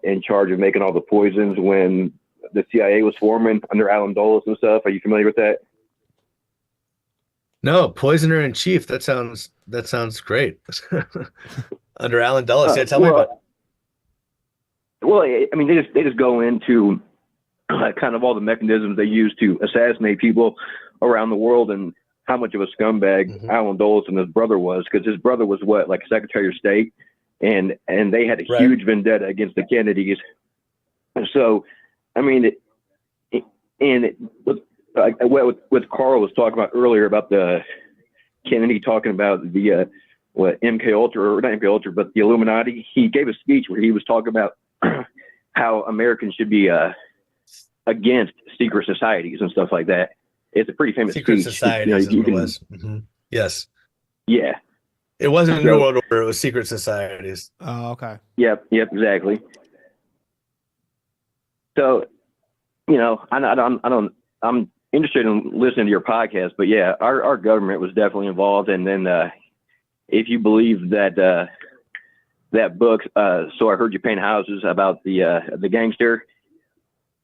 in charge of making all the poisons when the CIA was forming under Allan Dulles and stuff. Are you familiar with that? No, Poisoner in Chief. That sounds great. Under Allan Dulles. Yeah, tell me about it. Well, I mean, they just go into kind of all the mechanisms they use to assassinate people around the world and how much of a scumbag Allan Dulles and his brother was, because his brother was like Secretary of State, and they had a huge vendetta against the Kennedys. And so, I mean, what Carl was talking about earlier about the Kennedy talking about the MK Ultra, or not MK Ultra, but the Illuminati. He gave a speech where he was talking about how Americans should be against secret societies and stuff like that. It's a pretty famous secret speech. Societies is what it was. Yes. Yeah. It wasn't New World Order. It was secret societies. Oh, okay. Yep, exactly. So, I'm interested in listening to your podcast, but yeah, our government was definitely involved. And then, if you believe that, that book, So I Heard You Paint Houses, about the gangster,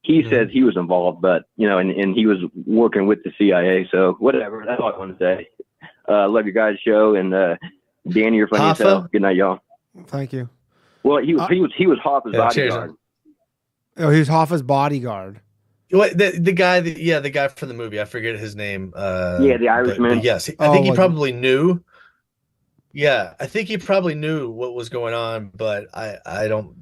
he says he was involved, but, and he was working with the CIA. So whatever, that's all I want to say. Love your guys' show, and Danny, you're funny as hell. Good night, y'all. Thank you. Well, he was Hoffa's bodyguard. Oh, he was Hoffa's bodyguard. What the guy from the movie? I forget his name. The Irishman. But yes, I think he probably knew. Yeah, I think he probably knew what was going on, but I don't.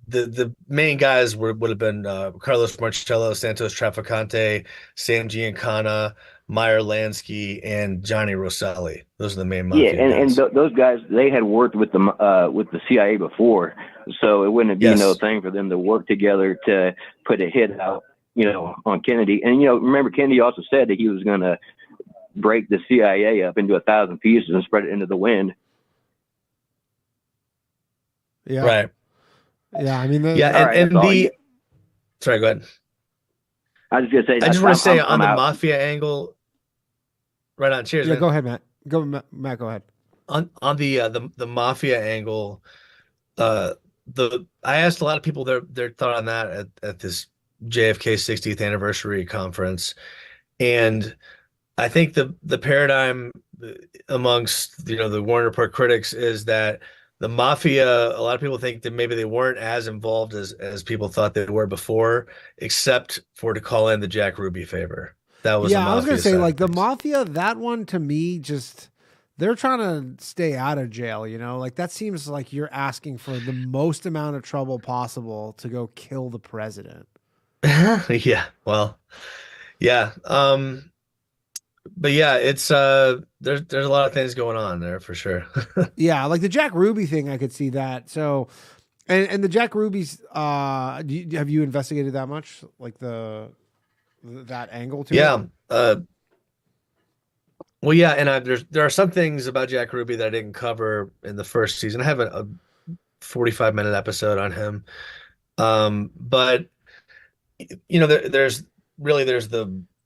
The main guys would have been Carlos Marcello, Santos Trafficante, Sam Giancana, Meyer Lansky, and Johnny Rosselli. Those are the main Mafia guys. And those guys, they had worked with the CIA before, so it wouldn't be no thing for them to work together to put a hit out, on Kennedy. And remember, Kennedy also said that he was going to break the CIA up into 1,000 pieces and spread it into the wind. Yeah. Right. Yeah, I mean, sorry, go ahead. I was just gonna say. I just want to say on the Mafia angle. Right on. Cheers. Yeah, man. go ahead, Matt. Matt, go ahead. On the Mafia angle, I asked a lot of people their thought on that at this JFK 60th anniversary conference, and I think the paradigm amongst the Warner Report critics is that the Mafia, a lot of people think that maybe they weren't as involved as people thought they were before, except for to call in the Jack Ruby favor. That was I was gonna say, like, the Mafia, that one to me, just they're trying to stay out of jail, like that seems like you're asking for the most amount of trouble possible to go kill the president. Yeah, well, yeah. But yeah, it's there's a lot of things going on there for sure. Yeah, like the Jack Ruby thing, I could see that. So, and the Jack Ruby's, have you investigated that much, like that angle to it? Well, yeah, and there are some things about Jack Ruby that I didn't cover in the first season. I have a 45-minute episode on him, but there's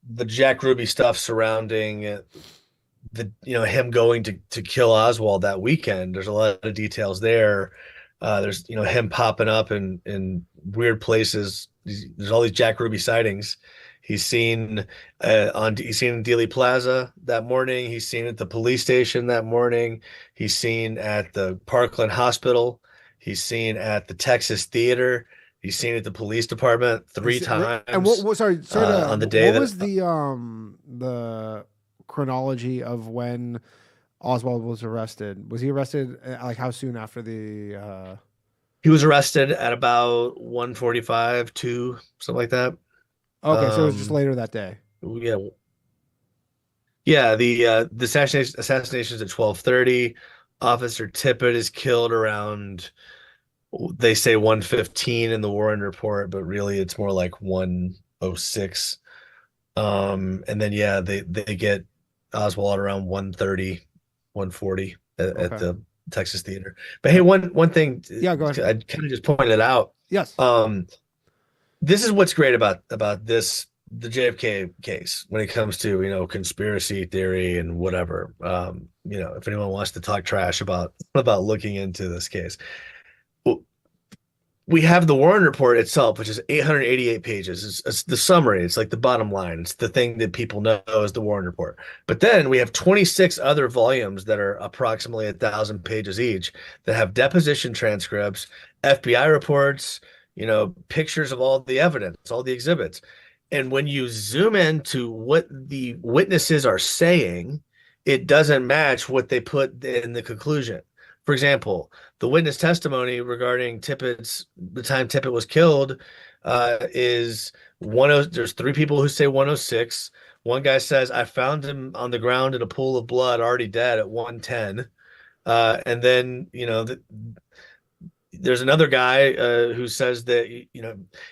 the Jack Ruby stuff surrounding him going to kill Oswald that weekend. There's a lot of details there. There's him popping up in weird places. There's all these Jack Ruby sightings. He's seen in Dealey Plaza that morning. He's seen at the police station that morning. He's seen at the Parkland Hospital. He's seen at the Texas Theater. He's seen at the police department 3 times. And sorry, on the day what was the chronology of when Oswald was arrested? Was he arrested like how soon after the? He was arrested at about 1:45, 2, something like that. Okay, so it was just later that day. Yeah. Yeah, the assassination's at 12:30. Officer Tippett is killed around, they say 1:15 in the Warren Report, but really it's more like 1:06. And then they get Oswald around 1:30, 1:40 at Texas theater. But hey, one thing, Yeah, go ahead. I kind of just pointed out. Yes. This is what's great about this the JFK case when it comes to conspiracy theory and whatever. If anyone wants to talk trash about looking into this case, well, we have the Warren Report itself, which is 888 pages. It's the summary. It's like the bottom line. It's the thing that people know as the Warren Report. But then we have 26 other volumes that are approximately 1,000 pages each that have deposition transcripts, FBI reports, pictures of all the evidence, all the exhibits. And when you zoom into what the witnesses are saying, it doesn't match what they put in the conclusion. For example, the witness testimony regarding the time Tippit was killed, is there's 3 people who say 106. One guy says, I found him on the ground in a pool of blood, already dead at 110. And then, there's another guy who says that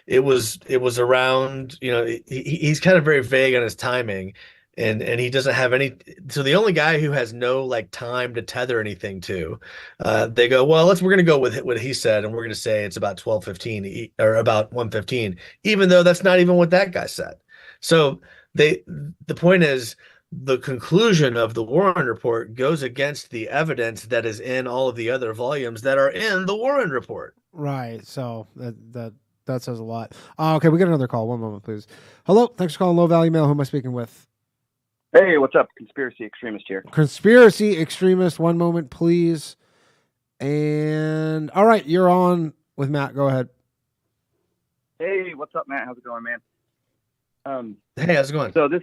it was around. He's kind of very vague on his timing, and he doesn't have any. So the only guy who has no time to tether anything to, they go, well, we're gonna go with what he said, and we're gonna say it's about 12:15 or about 1:15, even though that's not even what that guy said. So the point is, the conclusion of the Warren Report goes against the evidence that is in all of the other volumes that are in the Warren Report. Right. So that says a lot. Okay, we got another call. One moment, please. Hello. Thanks for calling Low Value Mail. Who am I speaking with? Hey, what's up? Conspiracy extremist here. Conspiracy extremist. One moment, please. And all right, you're on with Matt. Go ahead. Hey, what's up, Matt? How's it going, man? Hey, how's it going? So this,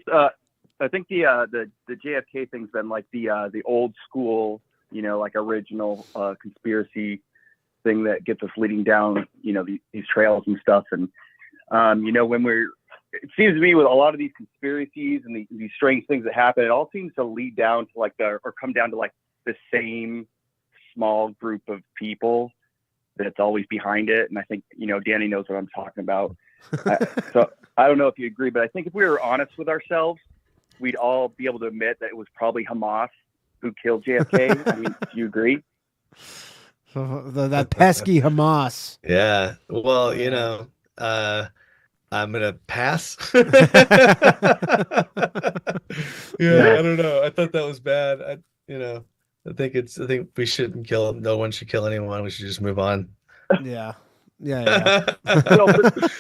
I think the JFK thing's been like the old school, like original conspiracy thing that gets us leading down, these trails and stuff. And it seems to me with a lot of these conspiracies and these strange things that happen, it all seems to lead down to come down to the same small group of people that's always behind it. And I think Danny knows what I'm talking about. So I don't know if you agree, but I think if we were honest with ourselves, we'd all be able to admit that it was probably Hamas who killed JFK. I mean, do you agree? That pesky Hamas. Yeah. Well, I'm gonna pass. Yeah, I don't know. I thought that was bad. I think we shouldn't kill him. No one should kill anyone. We should just move on. Yeah. So,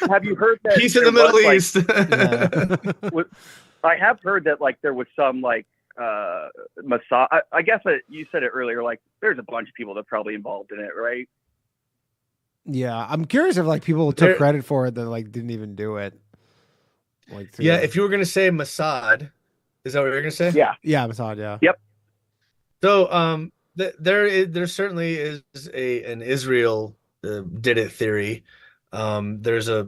have you heard that peace in the Middle East? I have heard that there was some Mossad. I guess you said it earlier. There's a bunch of people that are probably involved in it, right? Yeah, I'm curious if people took credit for it that didn't even do it. If you were gonna say Mossad, is that what you're gonna say? Yeah, Mossad. Yeah. Yep. So there certainly is an Israel did it theory. There's a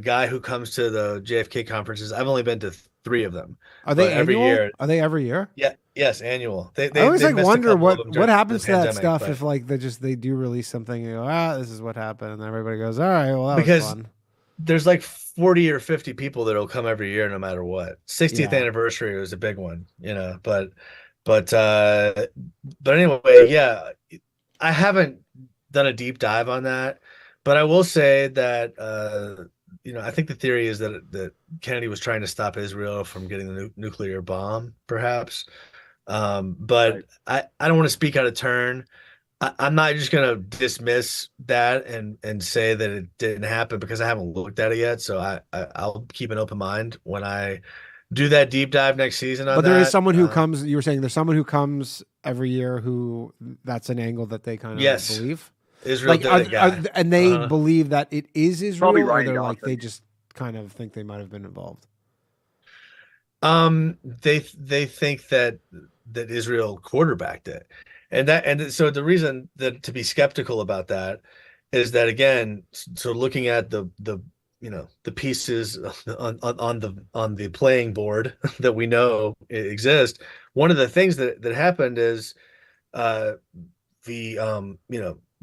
guy who comes to the JFK conferences. I've only been to 3 of them. Are they every annual? year? Are they every year? Yeah. Yes, annual. They I always wonder what happens to that pandemic, stuff if they do release something and go, this is what happened, and everybody goes, all right, well, that was fun. There's 40 or 50 people that'll come every year no matter what. 60th anniversary was a big one, but anyway, yeah, I haven't done a deep dive on that, but I will say that I think the theory is that Kennedy was trying to stop Israel from getting the nuclear bomb, perhaps. But right. I don't want to speak out of turn. I'm not just going to dismiss that and say that it didn't happen because I haven't looked at it yet. So I'll keep an open mind when I do that deep dive next season on that. But there is someone who comes, you were saying there's someone who comes every year who that's an angle that they kind of believe. Israel and they believe that it is Israel, or they're they just kind of think they might have been involved. They think that Israel quarterbacked it, and so the reason that to be skeptical about that is that, again, so looking at the pieces on the playing board that we know exist, one of the things that happened is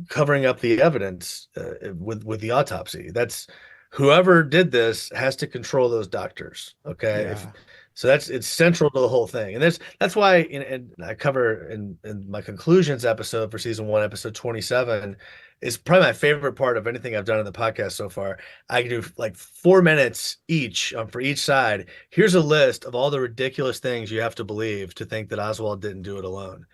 covering up the evidence with the autopsy. That's whoever did this has to control those doctors. Okay. Yeah. So it's central to the whole thing. And that's why and I cover in my conclusions episode for season 1, episode 27, is probably my favorite part of anything I've done in the podcast so far. I can do like 4 minutes each for each side. Here's a list of all the ridiculous things you have to believe to think that Oswald didn't do it alone.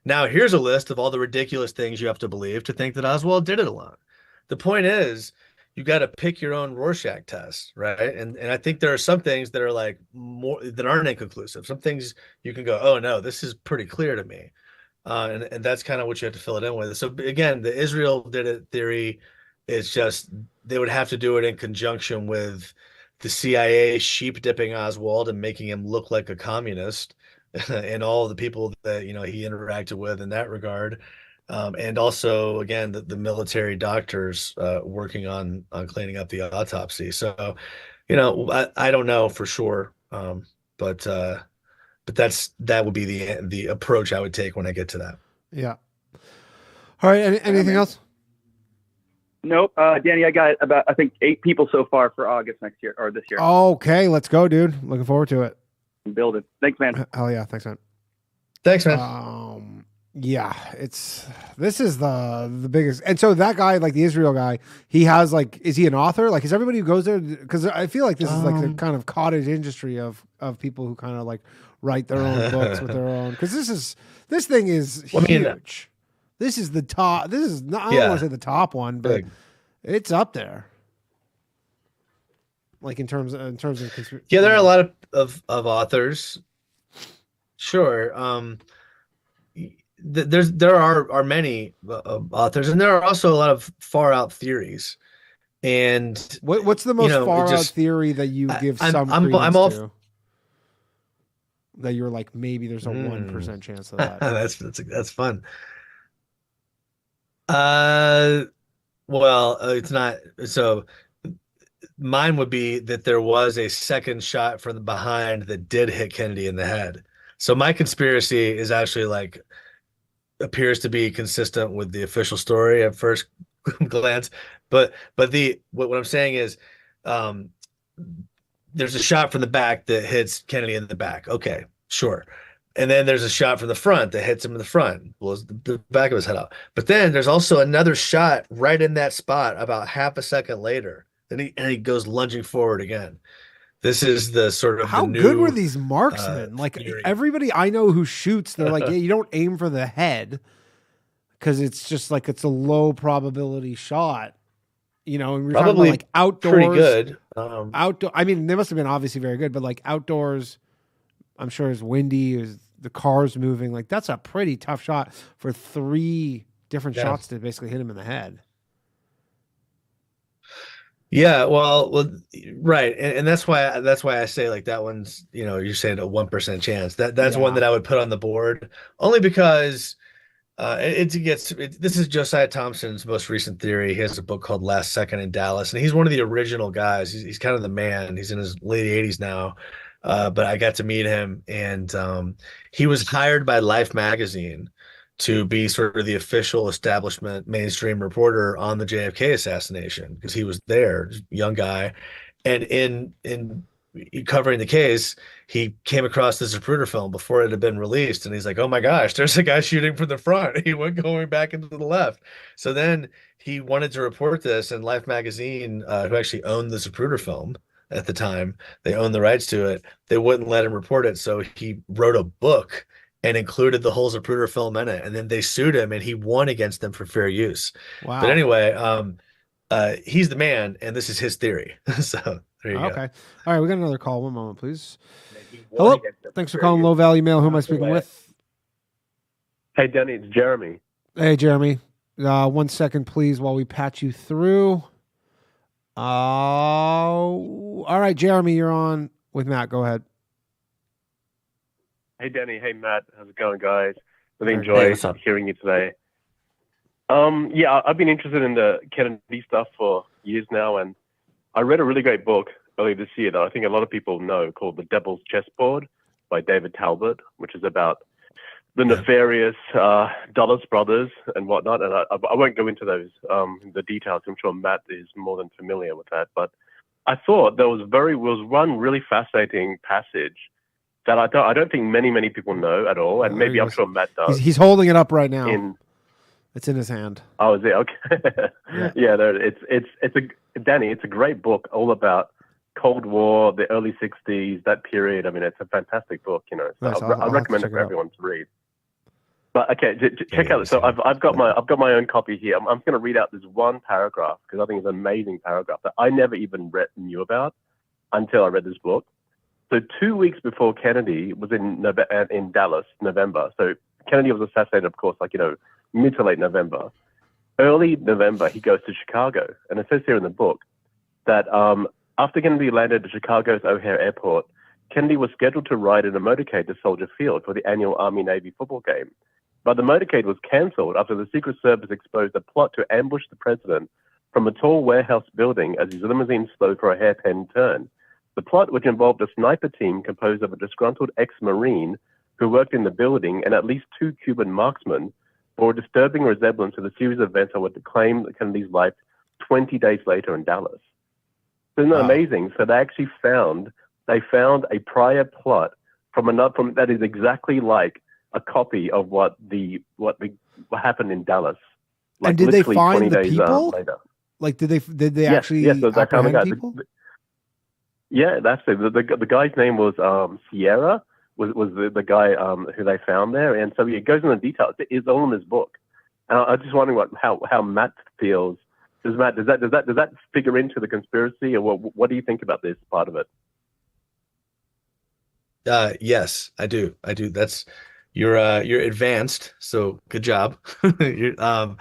Now, here's a list of all the ridiculous things you have to believe to think that Oswald did it alone. The point is, you got to pick your own Rorschach test, right? And I think there are some things that are like more that aren't inconclusive. Some things you can go, oh no, this is pretty clear to me, and that's kind of what you have to fill it in with. So again, the Israel did it theory is just they would have to do it in conjunction with the CIA sheep dipping Oswald and making him look like a communist, and all the people that he interacted with in that regard. And also, again, the military doctors working on cleaning up the autopsy. So, I don't know for sure, but that would be the approach I would take when I get to that. Yeah. All right. Anything else? Nope. Danny, I got about, I think, 8 people so far for August next year or this year. Okay, let's go, dude. Looking forward to it. Build it. Thanks, man. Hell yeah. Thanks, man. Thanks, man. Yeah, this is the biggest. And so that guy, like the Israel guy, he has like, is he an author? Like, is everybody who goes there? Because I feel like this is like the kind of cottage industry of people who kind of like write their own books with their own. Because this thing is huge. This is the top. This is not. I don't want to say the top one, but it's up there. Like in terms of yeah, there are a lot of authors. Sure. There are many authors, and there are also a lot of far out theories. And what's the most far out theory that you give some credence to? That you're like, maybe there's a 1% chance of that. that's fun. Well, it's not. So mine would be that there was a second shot from the behind that did hit Kennedy in the head. So my conspiracy is actually like appears to be consistent with the official story at first glance, but what I'm saying is there's a shot from the back that hits Kennedy in the back. Okay, sure. And then there's a shot from the front that hits him in the front, blows the back of his head out. But then there's also another shot right in that spot about half a second later. And he goes lunging forward again. This is the sort of how good were these marksmen? Like theory. Everybody I know who shoots, they're like, yeah, you don't aim for the head because it's just like it's a low probability shot. And we're talking about like outdoors, pretty good. Outdoor. I mean, they must have been obviously very good, but like outdoors, I'm sure it's windy, the car's moving. Like that's a pretty tough shot for 3 different shots to basically hit him in the head. Yeah, well, right, and that's why I say like that one's you're saying a 1% chance. That's one that I would put on the board only because this is Josiah Thompson's most recent theory. He has a book called Last Second in Dallas, and he's one of the original guys. He's kind of the man. He's in his late 80s now, but I got to meet him, and he was hired by Life magazine to be sort of the official establishment mainstream reporter on the JFK assassination because he was there, young guy. And in covering the case, he came across the Zapruder film before it had been released. And he's like, oh my gosh, there's a guy shooting from the front. He went going back into the left. So then he wanted to report this, and Life magazine, who actually owned the Zapruder film at the time, they owned the rights to it. They wouldn't let him report it. So he wrote a book and included the whole Zapruder film in it. And then they sued him, and he won against them for fair use. Wow. But anyway, he's the man, and this is his theory. So there you go. Okay. All right, we got another call. One moment, please. Hello. Thanks for calling Low Value Mail. Who am I speaking with? Hey, Denny, it's Jeremy. Hey, Jeremy. 1 second, please, while we patch you through. All right, Jeremy, you're on with Matt. Go ahead. Hey, Danny. Hey, Matt. How's it going, guys? Really enjoy hearing you today. Yeah, I've been interested in the Kennedy stuff for years now, and I read a really great book earlier this year that I think a lot of people know called The Devil's Chessboard by David Talbot, which is about the nefarious Dulles brothers and whatnot. And I won't go into those the details. I'm sure Matt is more than familiar with that. But I thought there was one really fascinating passage that I don't think many people know at all, and maybe I'm sure Matt does. He's holding it up right now. It's in his hand. Oh, is it? Okay. Yeah, Danny, it's a great book all about Cold War, the early 60s, that period. I mean, it's a fantastic book, So Nice. I recommend it for everyone to read. But okay, check out. So I've got my own copy here. I'm going to read out this one paragraph because I think it's an amazing paragraph that I never even knew about until I read this book. So 2 weeks before Kennedy was in Dallas, November. So Kennedy was assassinated, of course, mid to late November. Early November, he goes to Chicago, and it says here in the book that after Kennedy landed at Chicago's O'Hare Airport, Kennedy was scheduled to ride in a motorcade to Soldier Field for the annual Army-Navy football game. But the motorcade was canceled after the Secret Service exposed a plot to ambush the president from a tall warehouse building as his limousine slowed for a hairpin turn. The plot, which involved a sniper team composed of a disgruntled ex-Marine who worked in the building and at least 2 Cuban marksmen, bore a disturbing resemblance to the series of events that would claim Kennedy's life 20 days later in Dallas. Isn't that amazing? So they actually found a prior plot that is exactly like a copy of what happened in Dallas. And did they find the people? Later. Did they actually apprehend people? Yeah, that's it. The guy's name was Sierra. Was the guy who they found there, and so it goes into detail. It's all in this book, and I'm just wondering how Matt feels. Does that figure into the conspiracy, or what do you think about this part of it? Yes, I do. That's you're advanced, so good job. I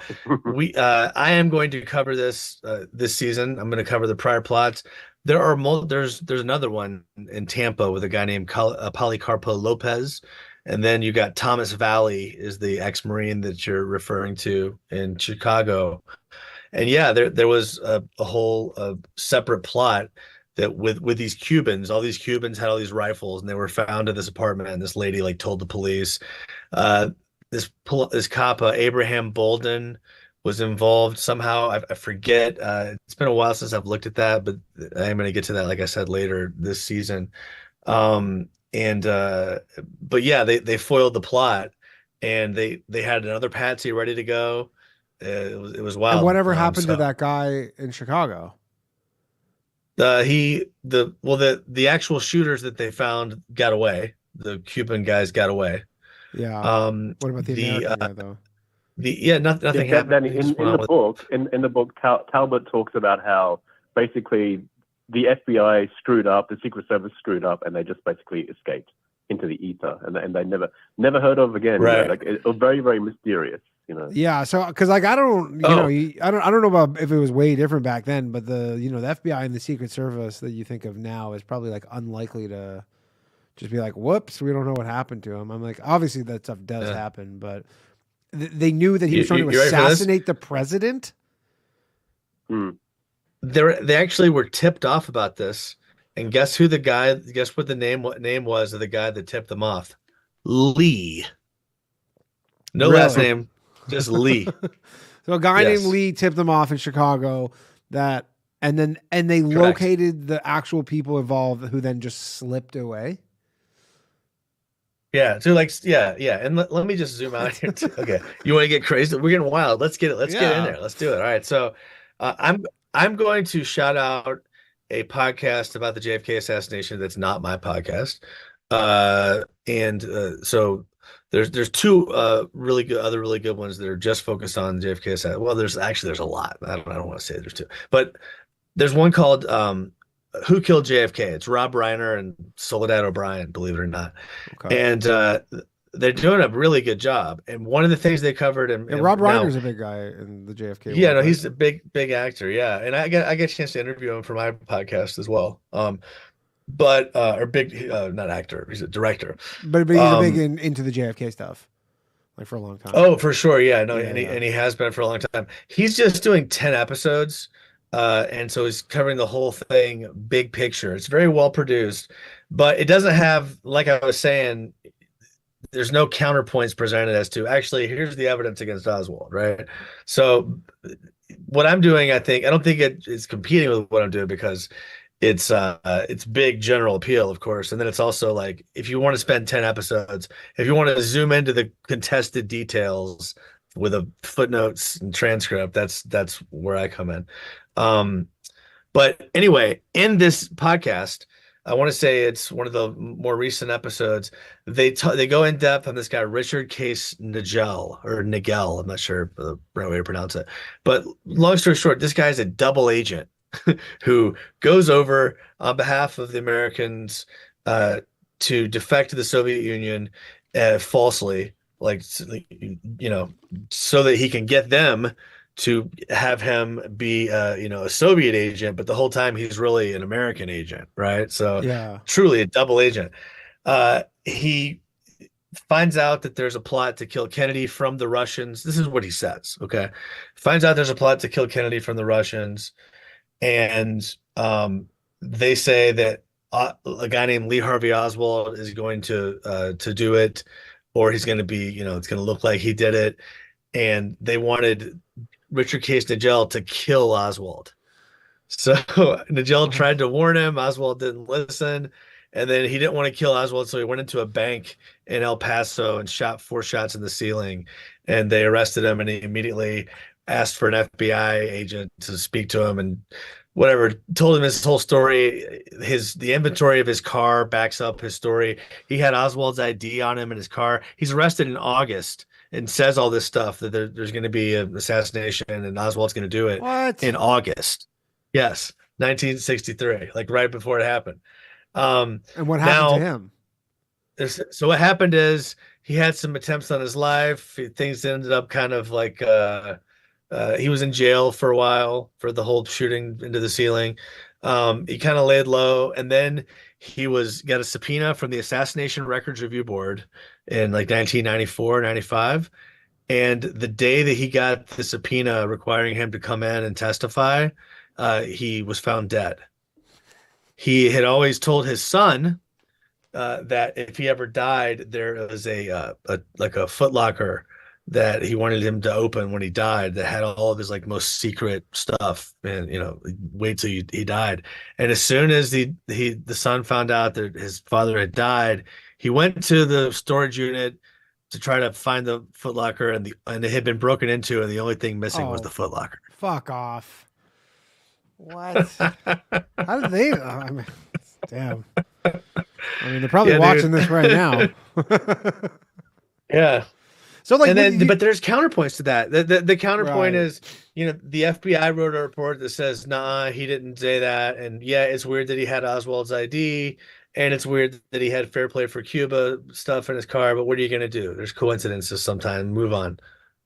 am going to cover this season. I'm going to cover the prior plots. There's another one in Tampa with a guy named Policarpo Lopez, and then you got Thomas Valley is the ex-Marine that you're referring to in Chicago, and yeah, there was a whole separate plot that with these Cubans, all these Cubans had all these rifles, and they were found in this apartment, and this lady told the police. This cop Abraham Bolden was involved somehow. I forget. It's been a while since I've looked at that, but I'm going to get to that, like I said, later this season. But yeah, they foiled the plot, and they had another patsy ready to go. It was wild. And whatever happened to that guy in Chicago? The actual shooters that they found got away. The Cuban guys got away. Yeah. What about the American guy though? Nothing happened. In the book, Talbot talks about how basically the FBI screwed up, the Secret Service screwed up, and they just basically escaped into the ether, and they never heard of again. Right. It was very, very mysterious. Yeah. So, because I don't know about if it was way different back then, but the FBI and the Secret Service that you think of now is probably unlikely to just be like, whoops, we don't know what happened to him. I'm like, obviously that stuff does happen, but they knew that he was trying to assassinate the president. They actually were tipped off about this, and guess what the name was of the guy that tipped them off? Lee. No last name. Just Lee. So a guy named Lee tipped them off in Chicago and they located the actual people involved who then just slipped away. Yeah. So and let me just zoom out here too. Okay. You want to get crazy? We're getting wild. Let's get in there. Let's do it. All right. So I'm going to shout out a podcast about the JFK assassination that's not my podcast. So there's two really good ones that are just focused on JFK assassination. Well, there's a lot. I don't want to say there's two, but there's one called Who Killed JFK? It's Rob Reiner and Soledad O'Brien, believe it or not. Okay. And they're doing a really good job. And one of the things they covered, Rob Reiner's a big guy in the JFK. Yeah, no, he's a big actor. Yeah, and I get a chance to interview him for my podcast as well. But not actor, he's a director. But he's a big into the JFK stuff, for a long time. Oh, for sure, yeah, no, and he has been for a long time. He's just doing 10 episodes. And so he's covering the whole thing, big picture. It's very well produced, but it doesn't have, like I was saying, there's no counterpoints presented as to actually here's the evidence against Oswald, right? So what I'm doing, I don't think it is competing with what I'm doing, because it's big general appeal, of course. And then it's also like, if you want to spend 10 episodes, if you want to zoom into the contested details with a footnotes and transcript, that's where I come in. But anyway, in this podcast, I want to say it's one of the more recent episodes. They go in depth on this guy, Richard Case Nigel, or Nigel. I'm not sure the right way to pronounce it. But long story short, this guy's a double agent who goes over on behalf of the Americans to defect to the Soviet Union falsely, like, you know, so that he can get them to have him be you know, a Soviet agent, but the whole time he's really an American agent, right? So Yeah. truly a double agent. He finds out that there's a plot to kill Kennedy from the Russians. This is what he says, okay? Finds out there's a plot to kill Kennedy from the Russians, and they say that a guy named Lee Harvey Oswald is going to do it, or he's going to be, you know, it's going to look like he did it. And they wanted Richard Case Nigel to kill Oswald. So Nigel tried to warn him. Oswald didn't listen. And then he didn't want to kill Oswald, so he went into a bank in El Paso and shot 4 shots in the ceiling. And they arrested him, and he immediately asked for an FBI agent to speak to him and whatever, told him his whole story. The inventory of his car backs up his story. He had Oswald's ID on him in his car. He's arrested in August and says all this stuff that there's going to be an assassination and Oswald's going to do it in August. Yes, 1963, like right before it happened. And what happened to him? So what happened is he had some attempts on his life. Things ended up kind of like he was in jail for a while for the whole shooting into the ceiling. He kind of laid low, and then he got a subpoena from the Assassination Records Review Board in like 1994, 95. And the day that he got the subpoena requiring him to come in and testify, he was found dead. He had always told his son that if he ever died, there was a Foot Locker that he wanted him to open when he died that had all of his like most secret stuff, and you know, wait till he died. And as soon as the son found out that his father had died, he went to the storage unit to try to find the Foot Locker, and it had been broken into, and the only thing missing was the Foot Locker. Fuck off. What? How did they? I mean, damn. I mean, they're probably watching this right now. Yeah. So like, and then, but there's counterpoints to that. The counterpoint is, you know, the FBI wrote a report that says, nah, he didn't say that. And yeah, it's weird that he had Oswald's ID, and it's weird that he had Fair Play for Cuba stuff in his car. But what are you going to do? There's coincidences sometimes. Move on.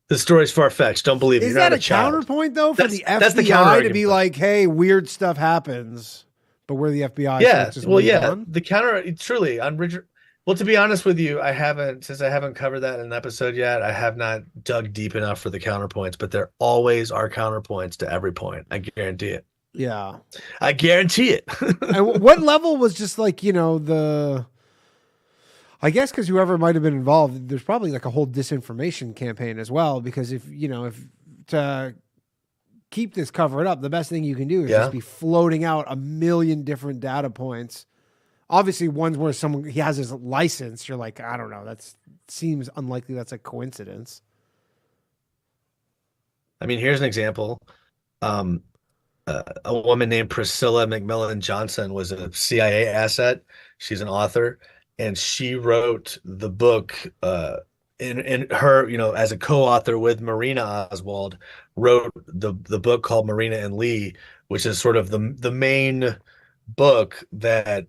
The story's far-fetched. Don't believe it. Is that a counterpoint though for the FBI to be like, hey, weird stuff happens, but we're the FBI. Yeah. So Well, yeah. The counter, truly on Richard. Well, to be honest with you, since I haven't covered that in an episode yet, I have not dug deep enough for the counterpoints, but there always are counterpoints to every point. I guarantee it. Yeah. I guarantee it. And what level was just like, you know, I guess because whoever might have been involved, there's probably like a whole disinformation campaign as well, because if to keep this covered up, the best thing you can do is just be floating out a million different data points. Obviously, ones where he has his license, you're like, I don't know, that seems unlikely. That's a coincidence. I mean, here's an example. A woman named Priscilla McMillan Johnson was a CIA asset. She's an author, and she wrote the book in her, you know, as a co-author with Marina Oswald, wrote the book called Marina and Lee, which is sort of the main book that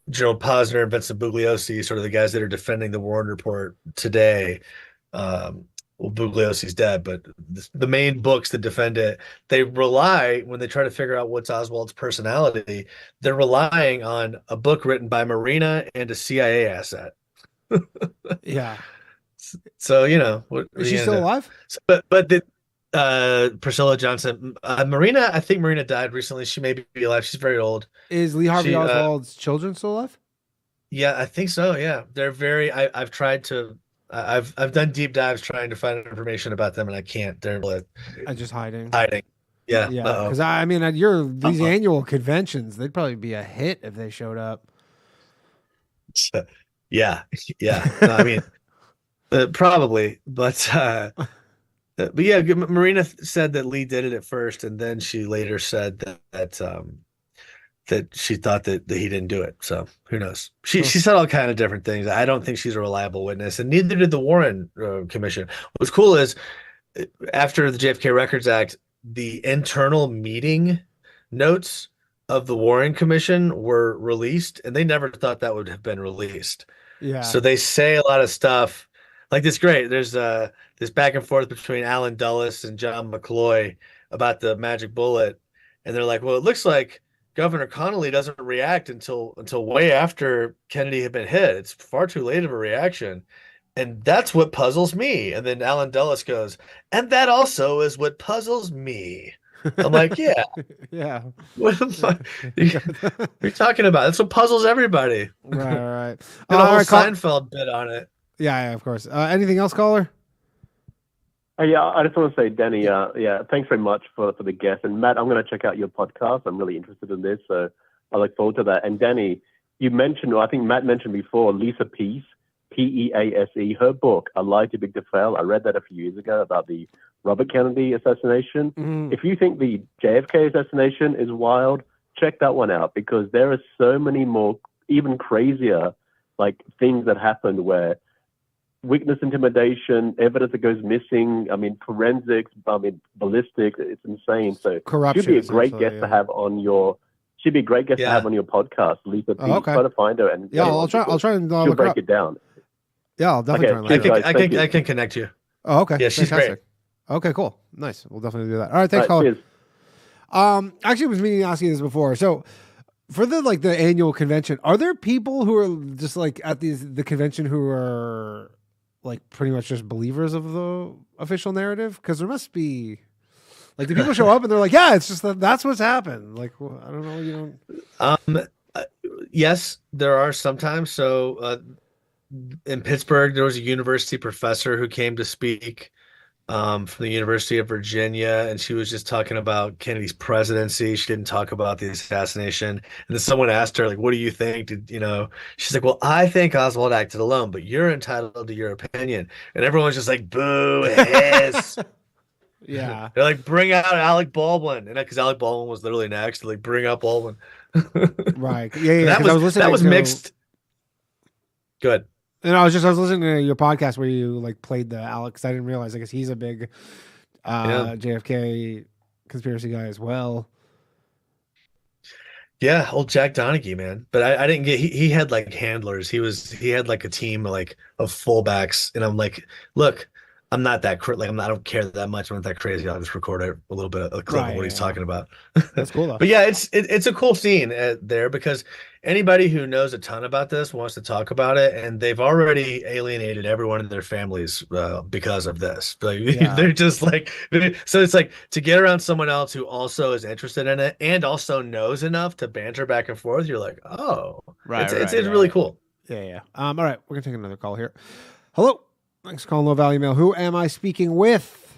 Gerald Posner and Vincent Bugliosi, sort of the guys that are defending the Warren Report today. Well, Bugliosi's dead, but the main books that defend it, they rely, when they try to figure out what's Oswald's personality, they're relying on a book written by Marina and a CIA asset. Yeah. So, you know, is she still alive? So, but the Priscilla Johnson, Marina, I think Marina died recently. She may be alive. She's very old. Is Lee Harvey Oswald's children still alive? Yeah, I think so. Yeah, they're very. I've tried to. I've done deep dives trying to find information about them, and I can't. They're just hiding. Hiding. Yeah. Yeah, because I mean, at these annual conventions, they'd probably be a hit if they showed up. Yeah. No, I mean, probably, but yeah, Marina said that Lee did it at first, and then she later said that she thought that he didn't do it. So who knows? She said all kind of different things. I don't think she's a reliable witness, and neither did the Warren Commission. What's cool is after the JFK Records Act, the internal meeting notes of the Warren Commission were released, and they never thought that would have been released. Yeah. So they say a lot of stuff like this. Great. There's this back and forth between Allan Dulles and John McCloy about the magic bullet, and they're like, well, it looks like Governor Connolly doesn't react until way after Kennedy had been hit. It's far too late of a reaction. And that's what puzzles me. And then Allan Dulles goes, and that also is what puzzles me. I'm like, yeah. Yeah. What the fuck are you talking about? That's what puzzles everybody. Right. Did a whole Seinfeld bit on it. Yeah, of course. Anything else, caller? Yeah, I just want to say, Danny, thanks very much for the guest. And Matt, I'm going to check out your podcast. I'm really interested in this, so I look forward to that. And Danny, you mentioned, or I think Matt mentioned before, Lisa Pease, Pease, her book, A Lie Too Big to Fail. I read that a few years ago about the Robert Kennedy assassination. If you think the JFK assassination is wild, check that one out, because there are so many more, even crazier, like things that happened where witness intimidation, evidence that goes missing. I mean, forensics. I mean, ballistics. It's insane. So corruption. She'd be a great guest to have on your. She'd be a great guest to have on your podcast, Lisa. Okay. Try to find her and I'll try and she'll break it down. Yeah, I'll definitely try. I can connect you. Oh, okay. Yeah, she's fantastic. Great. Okay, cool, nice. We'll definitely do that. All right, thanks, caller. Actually, I was meaning to ask you this before. So, for the annual convention, are there people who are just like at the convention who are like pretty much just believers of the official narrative? Because there must be, like, do people show up and they're like, yeah, it's just that's what's happened. Like, well, I don't know, you don't. Yes, there are sometimes. So in Pittsburgh, there was a university professor who came to speak from the University of Virginia, and she was just talking about Kennedy's presidency. She didn't talk about the assassination. And then someone asked her, like, what do you think? She's like, well, I think Oswald acted alone, but you're entitled to your opinion. And everyone's just like, boo, hiss. Yeah. They're like, bring out Alec Baldwin. And because Alec Baldwin was literally next, they're like, bring out Baldwin. Right. Yeah. That was mixed. Good. And I was listening to your podcast where you like played the Alex. I didn't realize. I guess he's a big JFK conspiracy guy as well. Yeah, old Jack Donaghy, man. But I didn't get. He had like handlers. He had like a team like of fullbacks, and I'm like, look, I'm not that like I don't care that much. I'm not that crazy. I'll just record a little bit of a clip of what he's talking about. That's cool though. But yeah, it's a cool scene there, because anybody who knows a ton about this wants to talk about it, and they've already alienated everyone in their families because of this. Like, they're just like, so it's like to get around someone else who also is interested in it and also knows enough to banter back and forth. You're like, oh, right. It's really cool. Yeah. All right, we're gonna take another call here. Hello. Thanks for calling Low Value Mail. Who am I speaking with?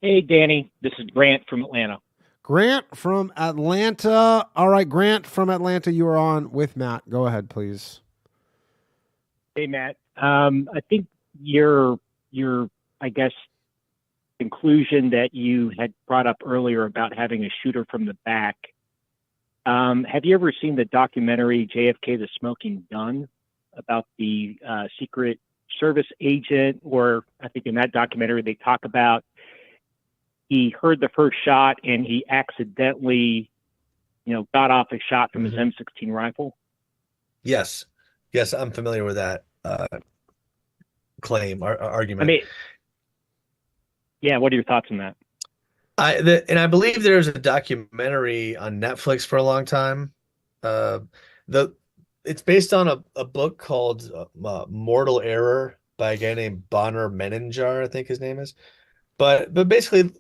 Hey, Danny. This is Grant from Atlanta. Grant from Atlanta. All right, Grant from Atlanta, you are on with Matt. Go ahead, please. Hey, Matt. I think your I guess, conclusion that you had brought up earlier about having a shooter from the back. Have you ever seen the documentary JFK, The Smoking Gun, about the Secret Service agent? Or I think in that documentary they talk about he heard the first shot and he accidentally, got off a shot from his M16 rifle. Yes, I'm familiar with that claim or argument. I mean, yeah, what are your thoughts on that? I believe there's a documentary on Netflix for a long time. It's based on a book called Mortal Error by a guy named Bonner Menninger, I think his name is. But basically,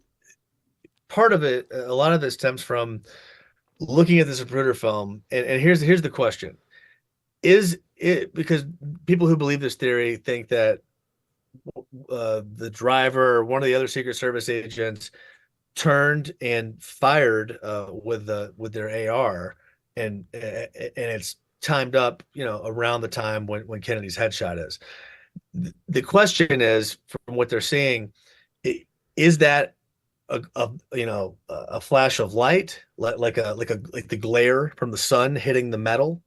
part of it, a lot of it stems from looking at the Zapruder film. And here's the question. Is it, because people who believe this theory think that the driver or one of the other Secret Service agents turned and fired with their AR, and it's timed up, around the time when Kennedy's headshot is. The question is, from what they're seeing, is that a flash of light, like the glare from the sun hitting the metal,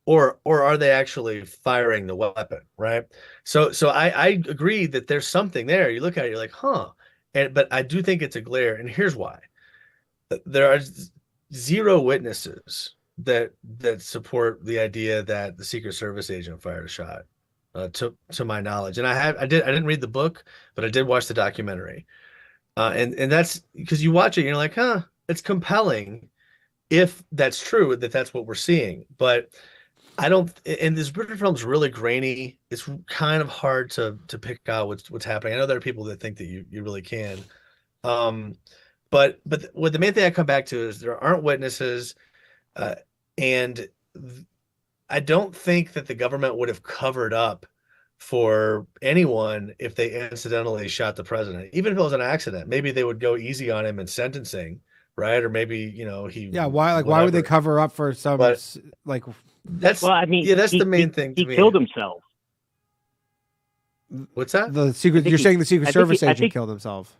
or are they actually firing the weapon, right? So I agree that there's something there. You look at it, you're like, huh. But I do think it's a glare, and here's why. There are zero witnesses that support the idea that the Secret Service agent fired a shot, to my knowledge. And I didn't read the book, but I did watch the documentary. And that's because you watch it and you're like, huh, it's compelling if that's true, that's what we're seeing. But I don't, and this British film's really grainy. It's kind of hard to pick out what's happening. I know there are people that think that you really can. But what the main thing I come back to is there aren't witnesses, and I don't think that the government would have covered up for anyone if they incidentally shot the president. Even if it was an accident, maybe they would go easy on him in sentencing, right? Or maybe he. Yeah, why would they cover up for some like? That's that's the main thing. He killed himself. What's that? You're saying the Secret Service agent killed himself.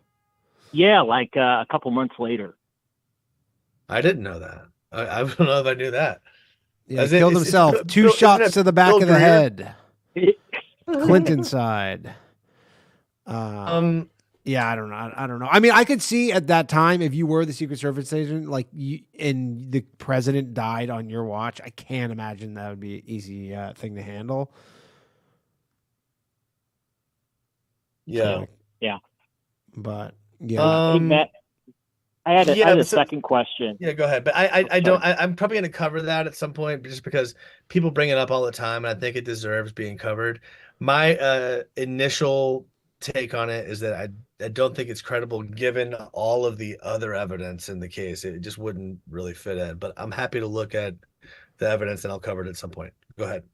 Yeah, like a couple months later. I didn't know that. I don't know if I knew that. Yeah, he killed himself. 2 shots to the back of the head. Clinton side. Yeah, I don't know. I mean, I could see at that time, if you were the Secret Service agent, and the president died on your watch, I can't imagine that would be an easy thing to handle. Yeah. Yeah. But yeah. Matt, I had a second question. Yeah, go ahead. But I'm probably going to cover that at some point, just because people bring it up all the time, and I think it deserves being covered. My initial take on it is that I don't think it's credible given all of the other evidence in the case. It just wouldn't really fit in. But I'm happy to look at the evidence, and I'll cover it at some point. Go ahead.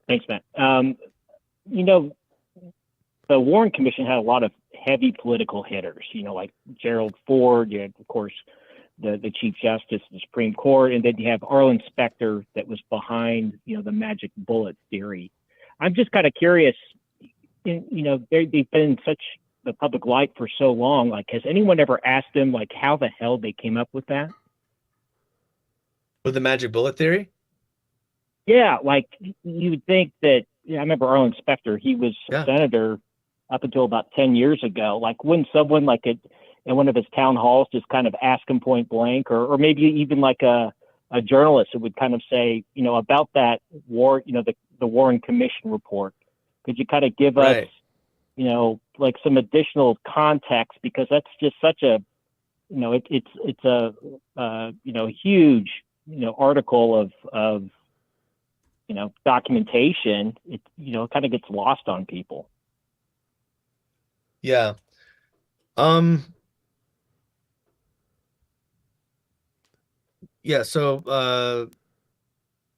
Thanks, Matt. The Warren Commission had a lot of heavy political hitters, like Gerald Ford. You had, of course, the Chief Justice of the Supreme Court, and then you have Arlen Specter that was behind, the magic bullet theory. I'm just kind of curious, they've been in such the public light for so long. Like, has anyone ever asked them, like, how the hell they came up with that? With the magic bullet theory? Yeah, like you would think that. I remember Arlen Specter. He was a senator up until about 10 years ago. Like, wouldn't someone in one of his town halls just kind of ask him point blank, or maybe even like a journalist who would kind of say, about that war, the Warren Commission report, could you kind of give us, like some additional context, because that's just such a, it's a huge, article of documentation. It, kind of gets lost on people. Yeah. Yeah. So,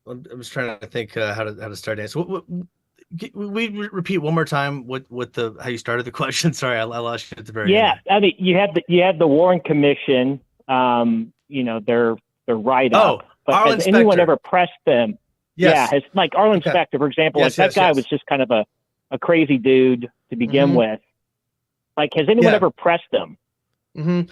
I'm just trying to think how to start it. So, we repeat one more time how you started the question. Sorry, I lost you at the very end. Yeah, I mean, you had the Warren Commission. Their write up. But Arlen has anyone Specter ever pressed them? Yes. Yeah, has like Arlen Specter, for example. Yes, that guy was just kind of a crazy dude to begin with. Like, has anyone ever pressed him? Mm-hmm.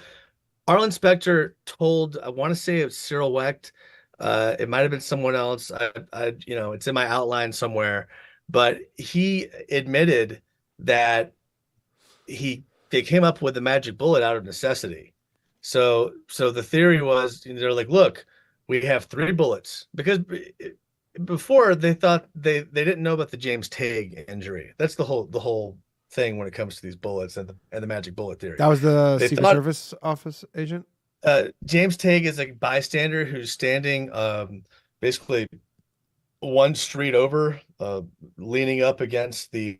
Arlen Specter told, I want to say it's Cyril Wecht. It might have been someone else. It's in my outline somewhere, but he admitted that they came up with the magic bullet out of necessity. So the theory was, they're like, look, we have 3 bullets, because before they thought they didn't know about the James Tague injury. That's the whole thing when it comes to these bullets and the magic bullet theory. That was the Secret Service office agent? James Tague is a bystander who's standing basically one street over, leaning up against the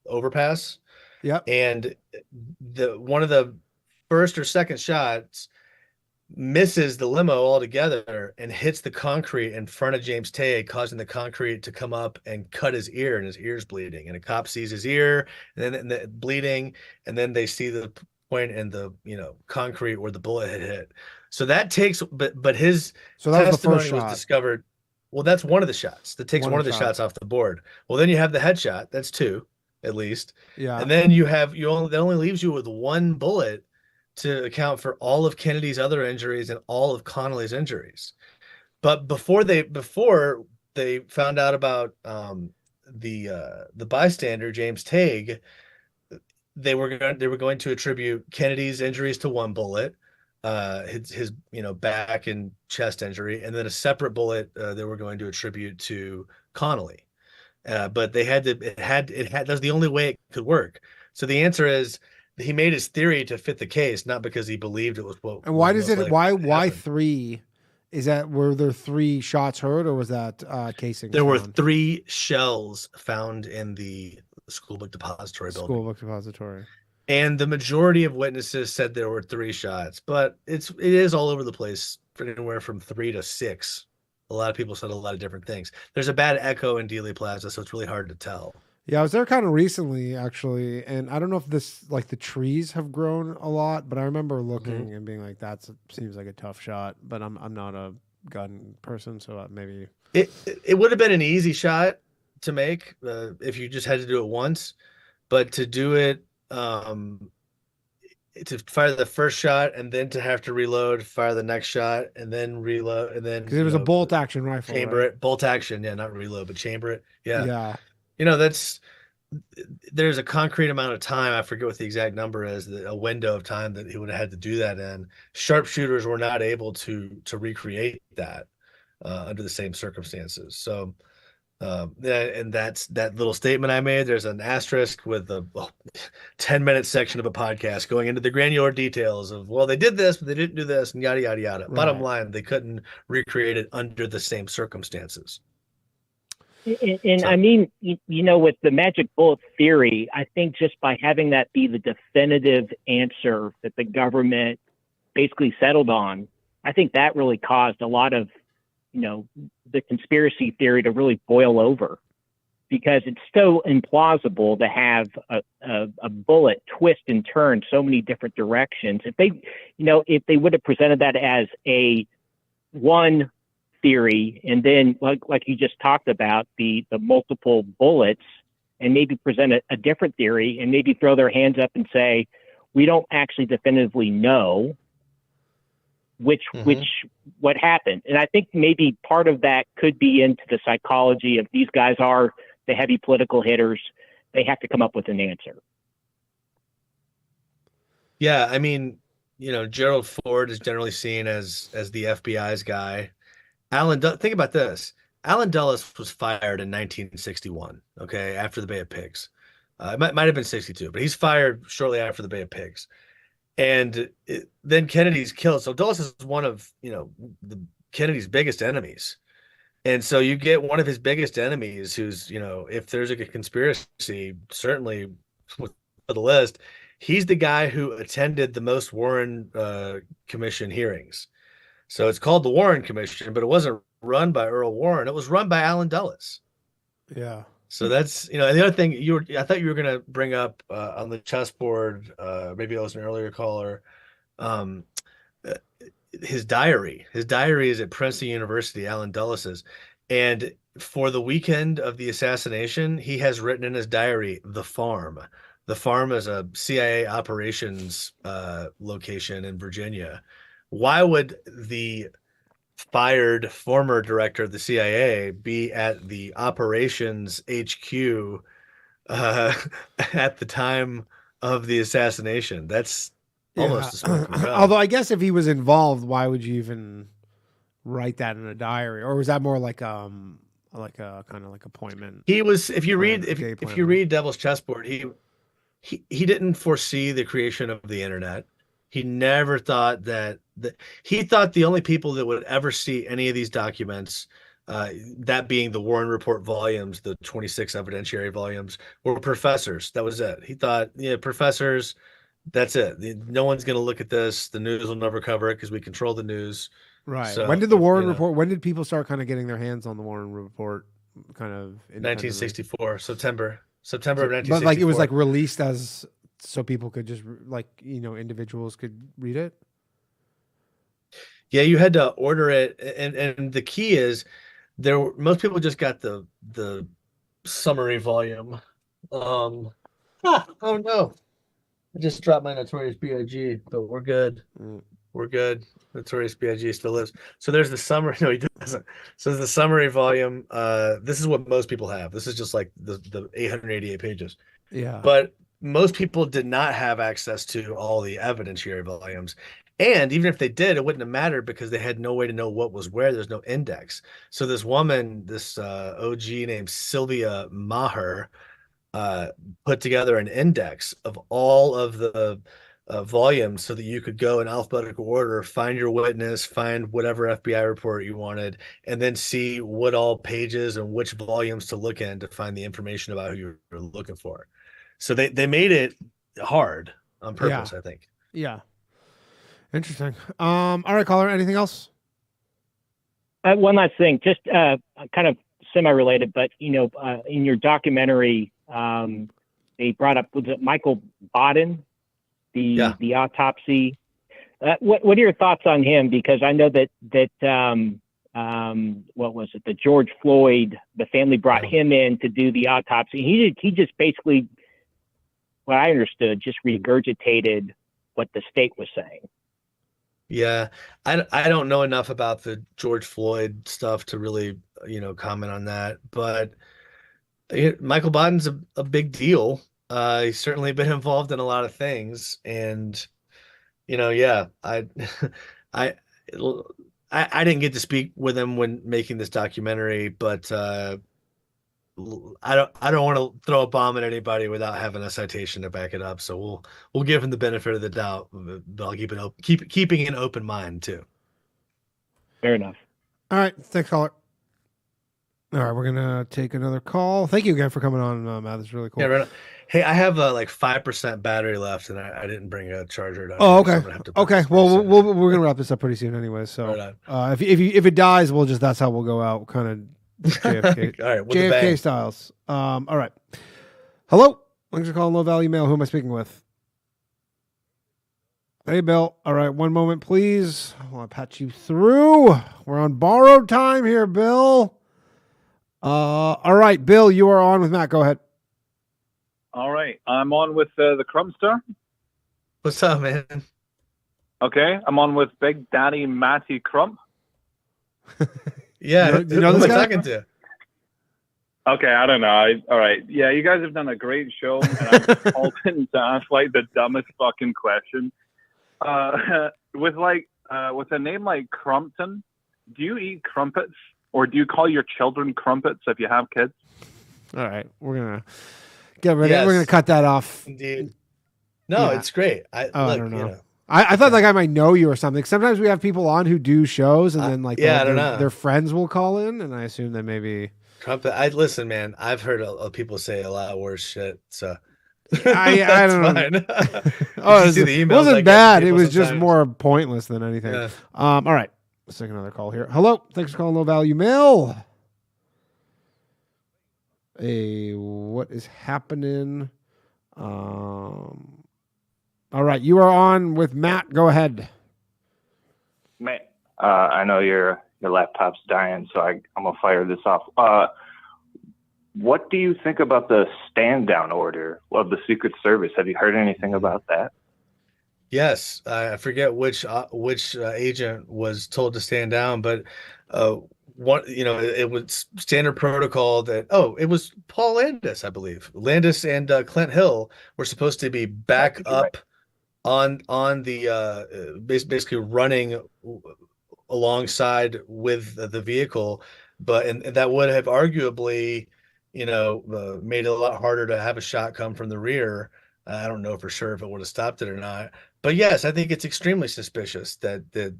overpass. Yeah. And one of the first or second shots, James Tague, he was standing, basically one street over, leaning up against the overpass. And one of the first or second shots, James Tague, he was standing one street over, leaning up against the overpass. And the one of the first or second shots, James Tague, he was standing one street over, leaning up against the overpass. And the misses the limo altogether and hits the concrete in front of James Tay, causing the concrete to come up and cut his ear, and his ear's bleeding. And a cop sees his ear and then bleeding, and then they see the point in the concrete where the bullet had hit. So that takes, but his testimony was discovered. Well, that's one of the shots. That takes one of the shots off the board. Well, then you have the headshot. That's two, at least. Yeah. And then that only leaves you with one bullet to account for all of Kennedy's other injuries and all of Connolly's injuries. But before they found out about the bystander, James Tague, they were going to attribute Kennedy's injuries to one bullet, his back and chest injury, and then a separate bullet they were going to attribute to Connolly. But they had that's the only way it could work. So the answer is, he made his theory to fit the case, not because he believed it was what. And why does it? Why three? Is that, were there 3 shots heard, or was that casing? There were 3 shells found in the schoolbook depository building. Schoolbook depository. And the majority of witnesses said there were 3 shots, but it is all over the place, anywhere from 3 to 6. A lot of people said a lot of different things. There's a bad echo in Dealey Plaza, so it's really hard to tell. Yeah, I was there kind of recently, actually, and I don't know if the trees have grown a lot, but I remember looking and being like, that seems like a tough shot, but I'm not a gun person, so maybe... It would have been an easy shot to make if you just had to do it once, but to do it, to fire the first shot and then to have to reload, fire the next shot, and then reload, and then... Because it was a bolt-action rifle, chamber it, bolt action, yeah, not reload, but chamber it, yeah. Yeah. There's a concrete amount of time. I forget what the exact number is, a window of time that he would have had to do that in. Sharpshooters were not able to recreate that under the same circumstances. So, and that's that little statement I made. There's an asterisk with a 10-minute section of a podcast going into the granular details of, well, they did this, but they didn't do this, and yada, yada, yada. Right. Bottom line, they couldn't recreate it under the same circumstances. And I mean, with the magic bullet theory, I think just by having that be the definitive answer that the government basically settled on, I think that really caused a lot of, the conspiracy theory to really boil over, because it's so implausible to have a bullet twist and turn so many different directions. If they would have presented that as one theory, and then like you just talked about, the multiple bullets, and maybe present a different theory, and maybe throw their hands up and say, we don't actually definitively know what happened. And I think maybe part of that could be into the psychology of, these guys are the heavy political hitters. They have to come up with an answer. Yeah, I mean, Gerald Ford is generally seen as the FBI's guy. Think about this. Allan Dulles was fired in 1961, okay, after the Bay of Pigs. It might have been 62, but he's fired shortly after the Bay of Pigs. And then Kennedy's killed. So Dulles is one of, Kennedy's biggest enemies. And so you get one of his biggest enemies who's, if there's a conspiracy, certainly with the list, he's the guy who attended the most Warren Commission hearings. So it's called the Warren Commission, but it wasn't run by Earl Warren. It was run by Allan Dulles. Yeah. So that's, the other thing I thought you were going to bring up on the chessboard, maybe it was an earlier caller, his diary. His diary is at Princeton University, Allan Dulles's. And for the weekend of the assassination, he has written in his diary, The Farm. The Farm is a CIA operations location in Virginia. Why would the fired former director of the CIA be at the operations HQ at the time of the assassination? That's almost a smoking gun. Although I guess if he was involved, why would you even write that in a diary? Or was that more like a kind of like appointment? He was, if you read Devil's Chessboard, he didn't foresee the creation of the internet. He never thought he thought the only people that would ever see any of these documents, that being the Warren Report volumes, the 26 evidentiary volumes, were professors. That was it. He thought, professors, That's it. No one's going to look at this. The news will never cover it because we control the news. Right. So, when did the Warren Report? When did people start kind of getting their hands on the Warren Report? Kind of 1964, September of 1964. But like it was like released as so people could just like individuals could read it. Yeah, you had to order it, and the key is most people just got the summary volume. Oh no. I just dropped my Notorious B.I.G., but we're good. We're good. Notorious B.I.G. still lives. So there's the summary. No, he doesn't. So there's the summary volume. This is what most people have. This is just like the 888 pages. Yeah. But most people did not have access to all the evidentiary volumes. And even if they did, it wouldn't have mattered because they had no way to know what was where. There's no index. So this woman, this OG named Sylvia Maher, put together an index of all of the volumes so that you could go in alphabetical order, find your witness, find whatever FBI report you wanted, and then see what all pages and which volumes to look in to find the information about who you're looking for. So they made it hard on purpose, I think. Yeah. Interesting. All right, caller. Anything else? One last thing, just kind of semi-related, but in your documentary, they brought up, was it Michael Baden, the autopsy? What are your thoughts on him? Because I know that what was it? The George Floyd, the family brought him in to do the autopsy. He just basically, what I understood, just regurgitated what the state was saying. Yeah, I don't know enough about the George Floyd stuff to really, comment on that. But Michael Baden's a big deal. He's certainly been involved in a lot of things, and I didn't get to speak with him when making this documentary, but I don't want to throw a bomb at anybody without having a citation to back it up. So we'll give him the benefit of the doubt, but I'll keeping an open mind too. Fair enough. All right, thanks, caller. All right, we're gonna take another call. Thank you again for coming on, Matt. That's really cool. Yeah, right on. Hey, I have like 5% battery left, and I didn't bring a charger. Oh, okay. Okay. Well, we're gonna wrap this up pretty soon, anyway. So, if it dies, that's how we'll go out, kind of. JFK, all right, JFK styles. All right. Hello. Thanks for calling Low Value Mail. Who am I speaking with? Hey, Bill. All right, one moment, please. I want to patch you through. We're on borrowed time here, Bill. All right, Bill, you are on with Matt. Go ahead. All right, I'm on with the Crumpster. What's up, man? Okay, I'm on with Big Daddy Matty Crump. Yeah, who am I talking to? Okay, I don't know. All right, yeah, you guys have done a great show, and I'm called in to ask like the dumbest fucking question. With a name like Crumpton, do you eat crumpets, or do you call your children crumpets if you have kids? All right, we're gonna get ready. Yes. We're gonna cut that off. Indeed. No, it's great. I don't know. I thought like I might know you or something. Sometimes we have people on who do shows, and then like I don't know. Their friends will call in, and I assume that maybe Crumpet. Listen, man. I've heard people say a lot worse shit. So I don't know. It wasn't bad. It was just more pointless than anything. Yeah. All right, let's take another call here. Hello, thanks for calling Low Value Mail. Hey, what is happening? All right, you are on with Matt. Go ahead. Matt, I know your laptop's dying, so I'm gonna fire this off. What do you think about the stand down order of the Secret Service? Have you heard anything about that? Yes, I forget which agent was told to stand down, but it was standard protocol that it was Paul Landis, I believe. Landis and Clint Hill were supposed to be back up on the basically running alongside with the vehicle, and that would have arguably made it a lot harder to have a shot come from the rear. I don't know for sure if it would have stopped it or not, but yes, I think it's extremely suspicious that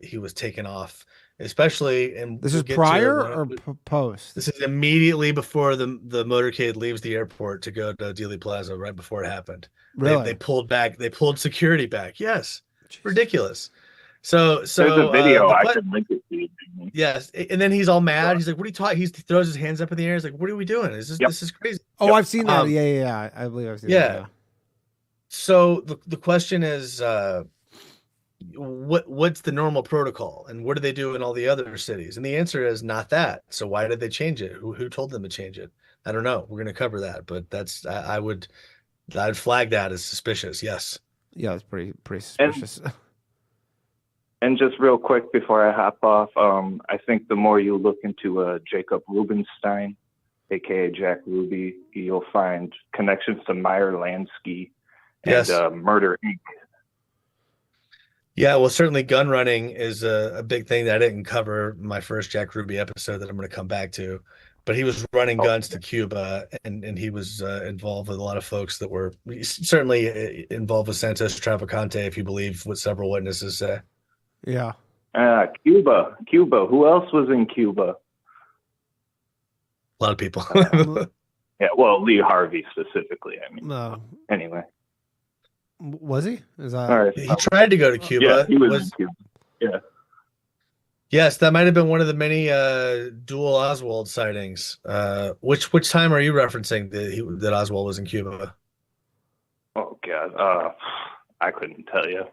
he was taken off especially. And This we'll is get to prior it or post? This is immediately before the motorcade leaves the airport to go to Dealey Plaza, right before it happened. Really? They pulled back. They pulled security back. Yes, ridiculous. So There's a video I could link it to. yes, and then he's all mad. He's like, "What are you talking?" He throws his hands up in the air. He's like, "What are we doing? This is crazy." Oh, I've seen that. Yeah. I believe I've seen that. Yeah. So the question is, what's the normal protocol, and what do they do in all the other cities? And the answer is not that. So why did they change it? Who told them to change it? I don't know. We're going to cover that, but I'd flag that as suspicious. Yes. Yeah, it's pretty suspicious. And just real quick before I hop off, I think the more you look into Jacob Rubenstein, aka Jack Ruby, you'll find connections to Meyer Lansky and Murder Inc. Yeah, well, certainly gun running is a big thing that I didn't cover in my first Jack Ruby episode that I'm going to come back to. But he was running guns to Cuba, and he was involved with a lot of folks that were certainly involved with Santos Traficante, if you believe what several witnesses say. Yeah. Cuba. Who else was in Cuba? A lot of people. Yeah, well, Lee Harvey specifically. I mean, no. Anyway. Was he? Is that... All right. He tried to go to Cuba. Yeah, he was in Cuba. Yeah. Yes, that might have been one of the many dual Oswald sightings. Which time are you referencing that Oswald was in Cuba? Oh God, I couldn't tell you.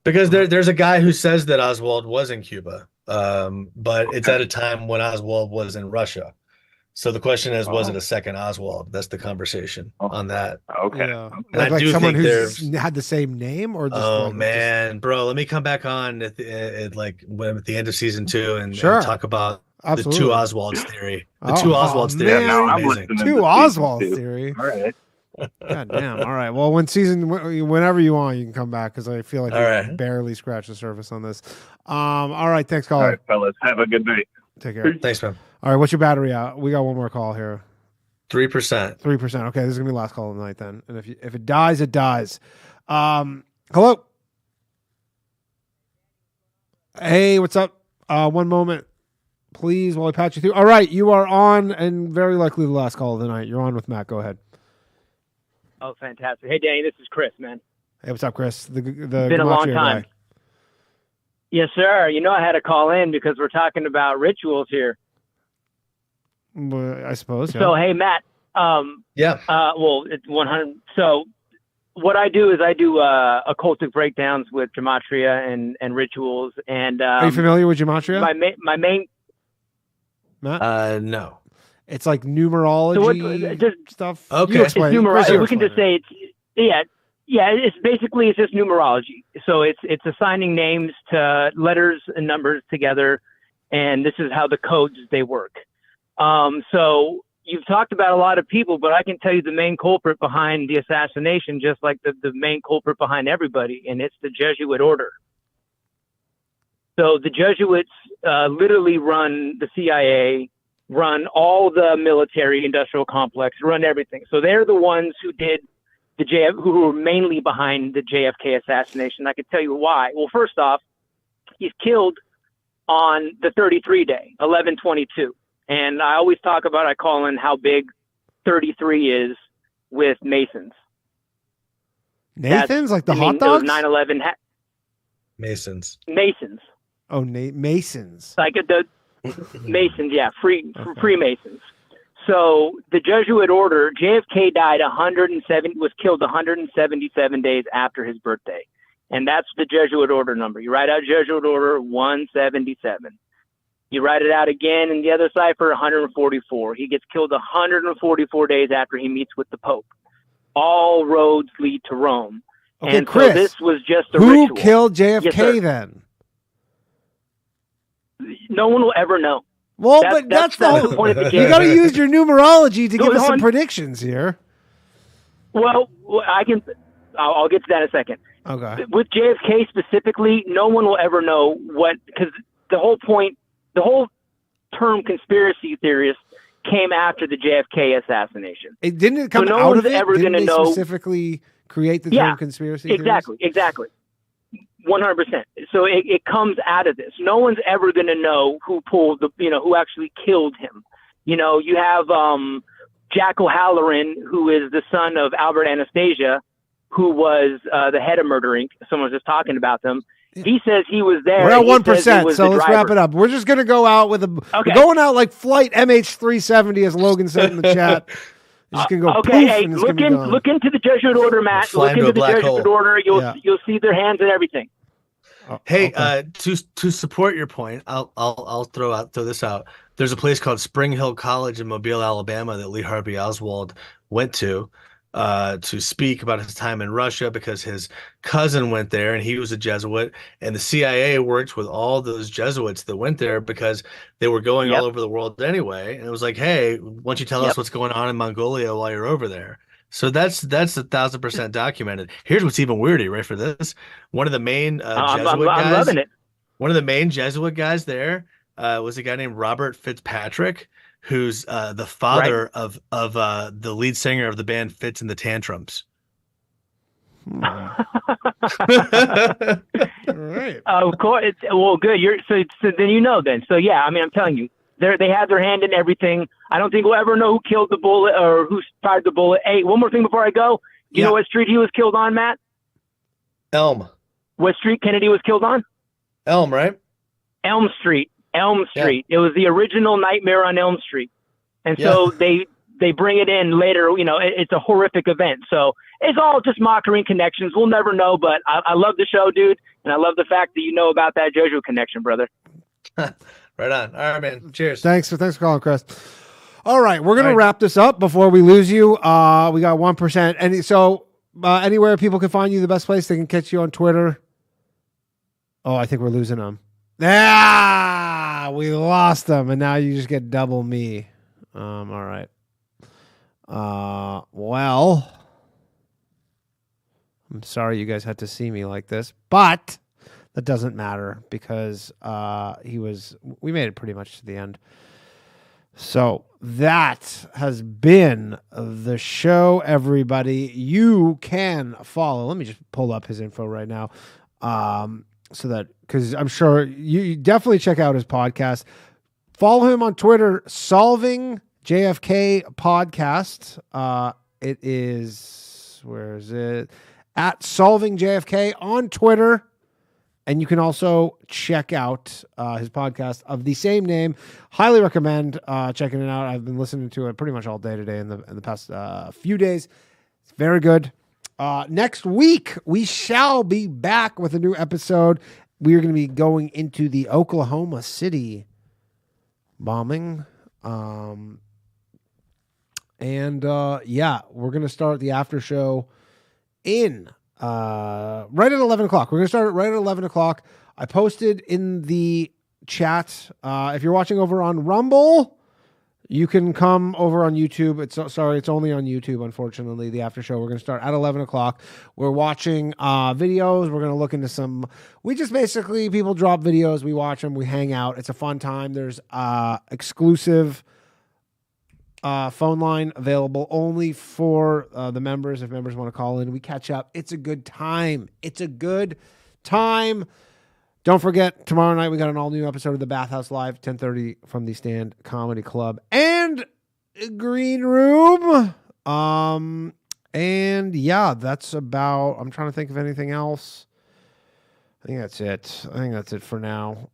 Because there's a guy who says that Oswald was in Cuba, but it's at a time when Oswald was in Russia. So the question is, was it a second Oswald? That's the conversation on that. Okay. Yeah. And I like do someone think who's had the same name, or just bro, let me come back on at the end of season 2 and talk about Absolutely. the two Oswalds theory. The two Oswalds theory. Man. Two Oswalds theory. All right. God damn. All right. Well, whenever you want, you can come back, because I feel like we barely scratched the surface on this. All right. Thanks, caller. All right, fellas. Have a good night. Take care. Thanks, man. All right. What's your battery at? We got one more call here. 3%. 3%. Okay. This is going to be the last call of the night then. And if it dies, it dies. Hello. Hey, what's up? One moment, please, while I patch you through. All right. You are on, and very likely the last call of the night. You're on with Matt. Go ahead. Oh, fantastic. Hey, Danny, this is Chris, man. Hey, what's up, Chris? The been a long time. Guy. Yes, sir. You know I had to call in because we're talking about rituals here. I suppose. Yeah. So, hey, Matt. Yeah. Well, it's 100. So, what I do is I do occultic breakdowns with gematria and rituals. And are you familiar with gematria? My main. Matt? No. It's like numerology stuff. Okay. It's numerology. We can just say it's it's just numerology. So it's assigning names to letters and numbers together, and this is how the codes they work. So you've talked about a lot of people, but I can tell you the main culprit behind the assassination, just like the main culprit behind everybody, and it's the Jesuit order. So the Jesuits literally run the CIA, run all the military industrial complex, run everything. So they're the ones who did who were mainly behind the JFK assassination. I can tell you why. Well, first off, he's killed on the 33 day, 11/22. And I always talk about, I call in how big 33 is with Masons. Nathan's like the hot dogs? 9/11 Masons. Oh, Masons. Like the Masons, yeah, Freemasons. So the Jesuit order, JFK was killed 177 days after his birthday. And that's the Jesuit order number. You write out Jesuit order 177. You write it out again in the other cipher, 144. He gets killed 144 days after he meets with the Pope. All roads lead to Rome. Okay, and Chris, so this was just a who ritual. Killed JFK then? No one will ever know. Well, that's the whole point of the You game. got to use your numerology to give us some predictions here. Well, I'll get to that in a second. Okay. With JFK specifically, no one will ever know because the whole term conspiracy theorist came after the JFK assassination. It didn't come so no out one's of it. Ever didn't gonna they know specifically create the term conspiracy theorist? Exactly. 100%. So it comes out of this. No one's ever going to know who pulled who actually killed him. You have Jack O'Halloran, who is the son of Albert Anastasia, who was the head of Murder Inc. Someone was just talking about them. He says he was there. We're at 1%, so let's wrap it up. We're just going to go out with we're going out like flight MH370, as Logan said in the chat. Just gonna go okay, hey, look into the Jesuit order, Matt. Look into the Jesuit order. You'll see their hands and everything. Hey, to support your point, I'll throw this out. There's a place called Spring Hill College in Mobile, Alabama, that Lee Harvey Oswald went to speak about his time in Russia, because his cousin went there and he was a Jesuit, and the CIA worked with all those Jesuits that went there because they were going all over the world anyway. And it was like, hey, why don't you tell us what's going on in Mongolia while you're over there? So that's 1,000% documented. Here's what's even weirder, right, for this. One of the main Jesuit guys, I'm loving it. One of the main Jesuit guys there was a guy named Robert Fitzpatrick, who's the father of the lead singer of the band Fitz and the Tantrums. All right. Of course. Well, good. So then then. So yeah, I mean, I'm telling you, they had their hand in everything. I don't think we'll ever know who killed the bullet or who fired the bullet. Hey, one more thing before I go. Do you know what street he was killed on, Matt? Elm. What street Kennedy was killed on? Elm, right? Elm Street. It was the original Nightmare on Elm Street. And so they bring it in later, it's a horrific event. So it's all just mockery and connections. We'll never know, but I love the show, dude. And I love the fact that you know about that Jesuit connection, brother. Right on. All right, man. Cheers. Thanks for calling, Chris. All right, we're going to wrap this up before we lose you. We got 1%. And so anywhere people can find you, the best place they can catch you on Twitter. Oh, I think we're losing them. We lost them, and now you just get double me. All right. Well, I'm sorry you guys had to see me like this, but that doesn't matter because we made it pretty much to the end. So that has been the show, everybody. You can follow. Let me just pull up his info right now. So that, because I'm sure you definitely check out his podcast. Follow him on Twitter, Solving JFK Podcast. It is, where is it? At Solving JFK on Twitter. And you can also check out his podcast of the same name. Highly recommend checking it out. I've been listening to it pretty much all day today in the past few days. It's very good. Next week, we shall be back with a new episode. We are going to be going into the Oklahoma City bombing. We're going to start the after show in right at 11 o'clock. We're going to start it right at 11 o'clock. I posted in the chat. If you're watching over on Rumble, you can come over on YouTube. It's only on YouTube, unfortunately, the after show. We're going to start at 11 o'clock. We're watching videos. We're going to look into people drop videos. We watch them. We hang out. It's a fun time. There's exclusive phone line available only for the members. If members want to call in, we catch up. It's a good time. Don't forget, tomorrow night we got an all-new episode of The Bathhouse Live, 10:30 from the Stand Comedy Club and Green Room. That's about, I'm trying to think of anything else. I think that's it for now.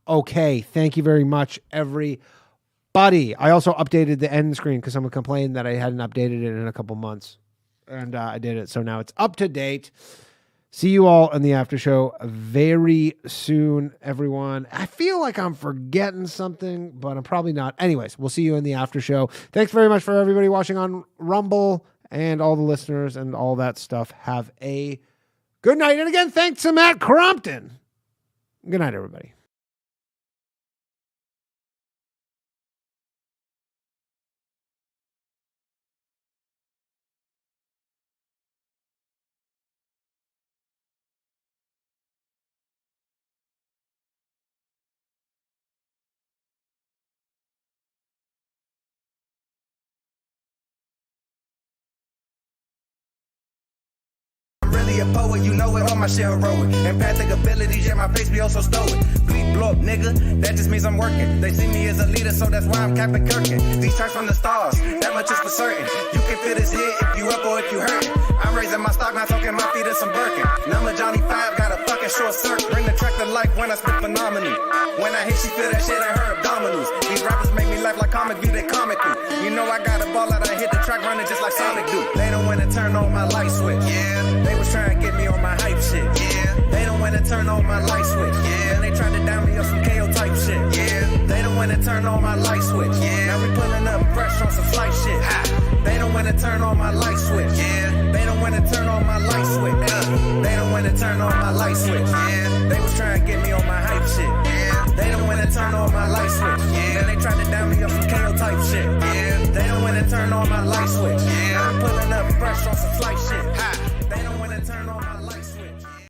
Okay. Thank you very much, everybody. I also updated the end screen because someone complained that I hadn't updated it in a couple months. And I did it. So now it's up to date. See you all in the after show very soon, everyone. I feel like I'm forgetting something, but I'm probably not. Anyways, we'll see you in the after show. Thanks very much for everybody watching on Rumble and all the listeners and all that stuff. Have a good night. And again, thanks to Matt Crumpton. Good night, everybody. really a poet, you know it, all my shit heroic. Empathic abilities, yeah, my face be also stoic. Bleep, blow up, nigga, that just means I'm working. They see me as a leader, so that's why I'm Captain Kirkin. These tracks from the stars, that much is for certain. You can feel this hit if you up or if you hurtin'. I'm raising my stock, not talking my feet in some Birkin. Number Johnny 5, got a fucking short circuit. Bring the track to life when I spit phenomenal. When I hit, she feel that shit in her abdominals. These rappers make me laugh like comic view, they comical. You know I got a ball out, I hit the track running just like Sonic do. They don't wanna turn on my light switch. Yeah. They was trying to get me on my hype shit. Yeah. They don't wanna turn on my light switch. Yeah. And they tried to down me on some KO type shit. Yeah. They don't wanna turn on my light switch. Yeah. Now we pulling up fresh on some flight shit. Ha. They don't wanna turn on my light switch. Yeah. They don't wanna turn on my light switch. They don't wanna turn on my light switch. Yeah. They was trying to get me on my hype shit. Yeah. They don't wanna turn on my light switch. Yeah. And they tried to down me on some KO type shit. Yeah. They don't wanna turn on my light switch. Yeah. I'm pulling up fresh on some flight shit. Ha.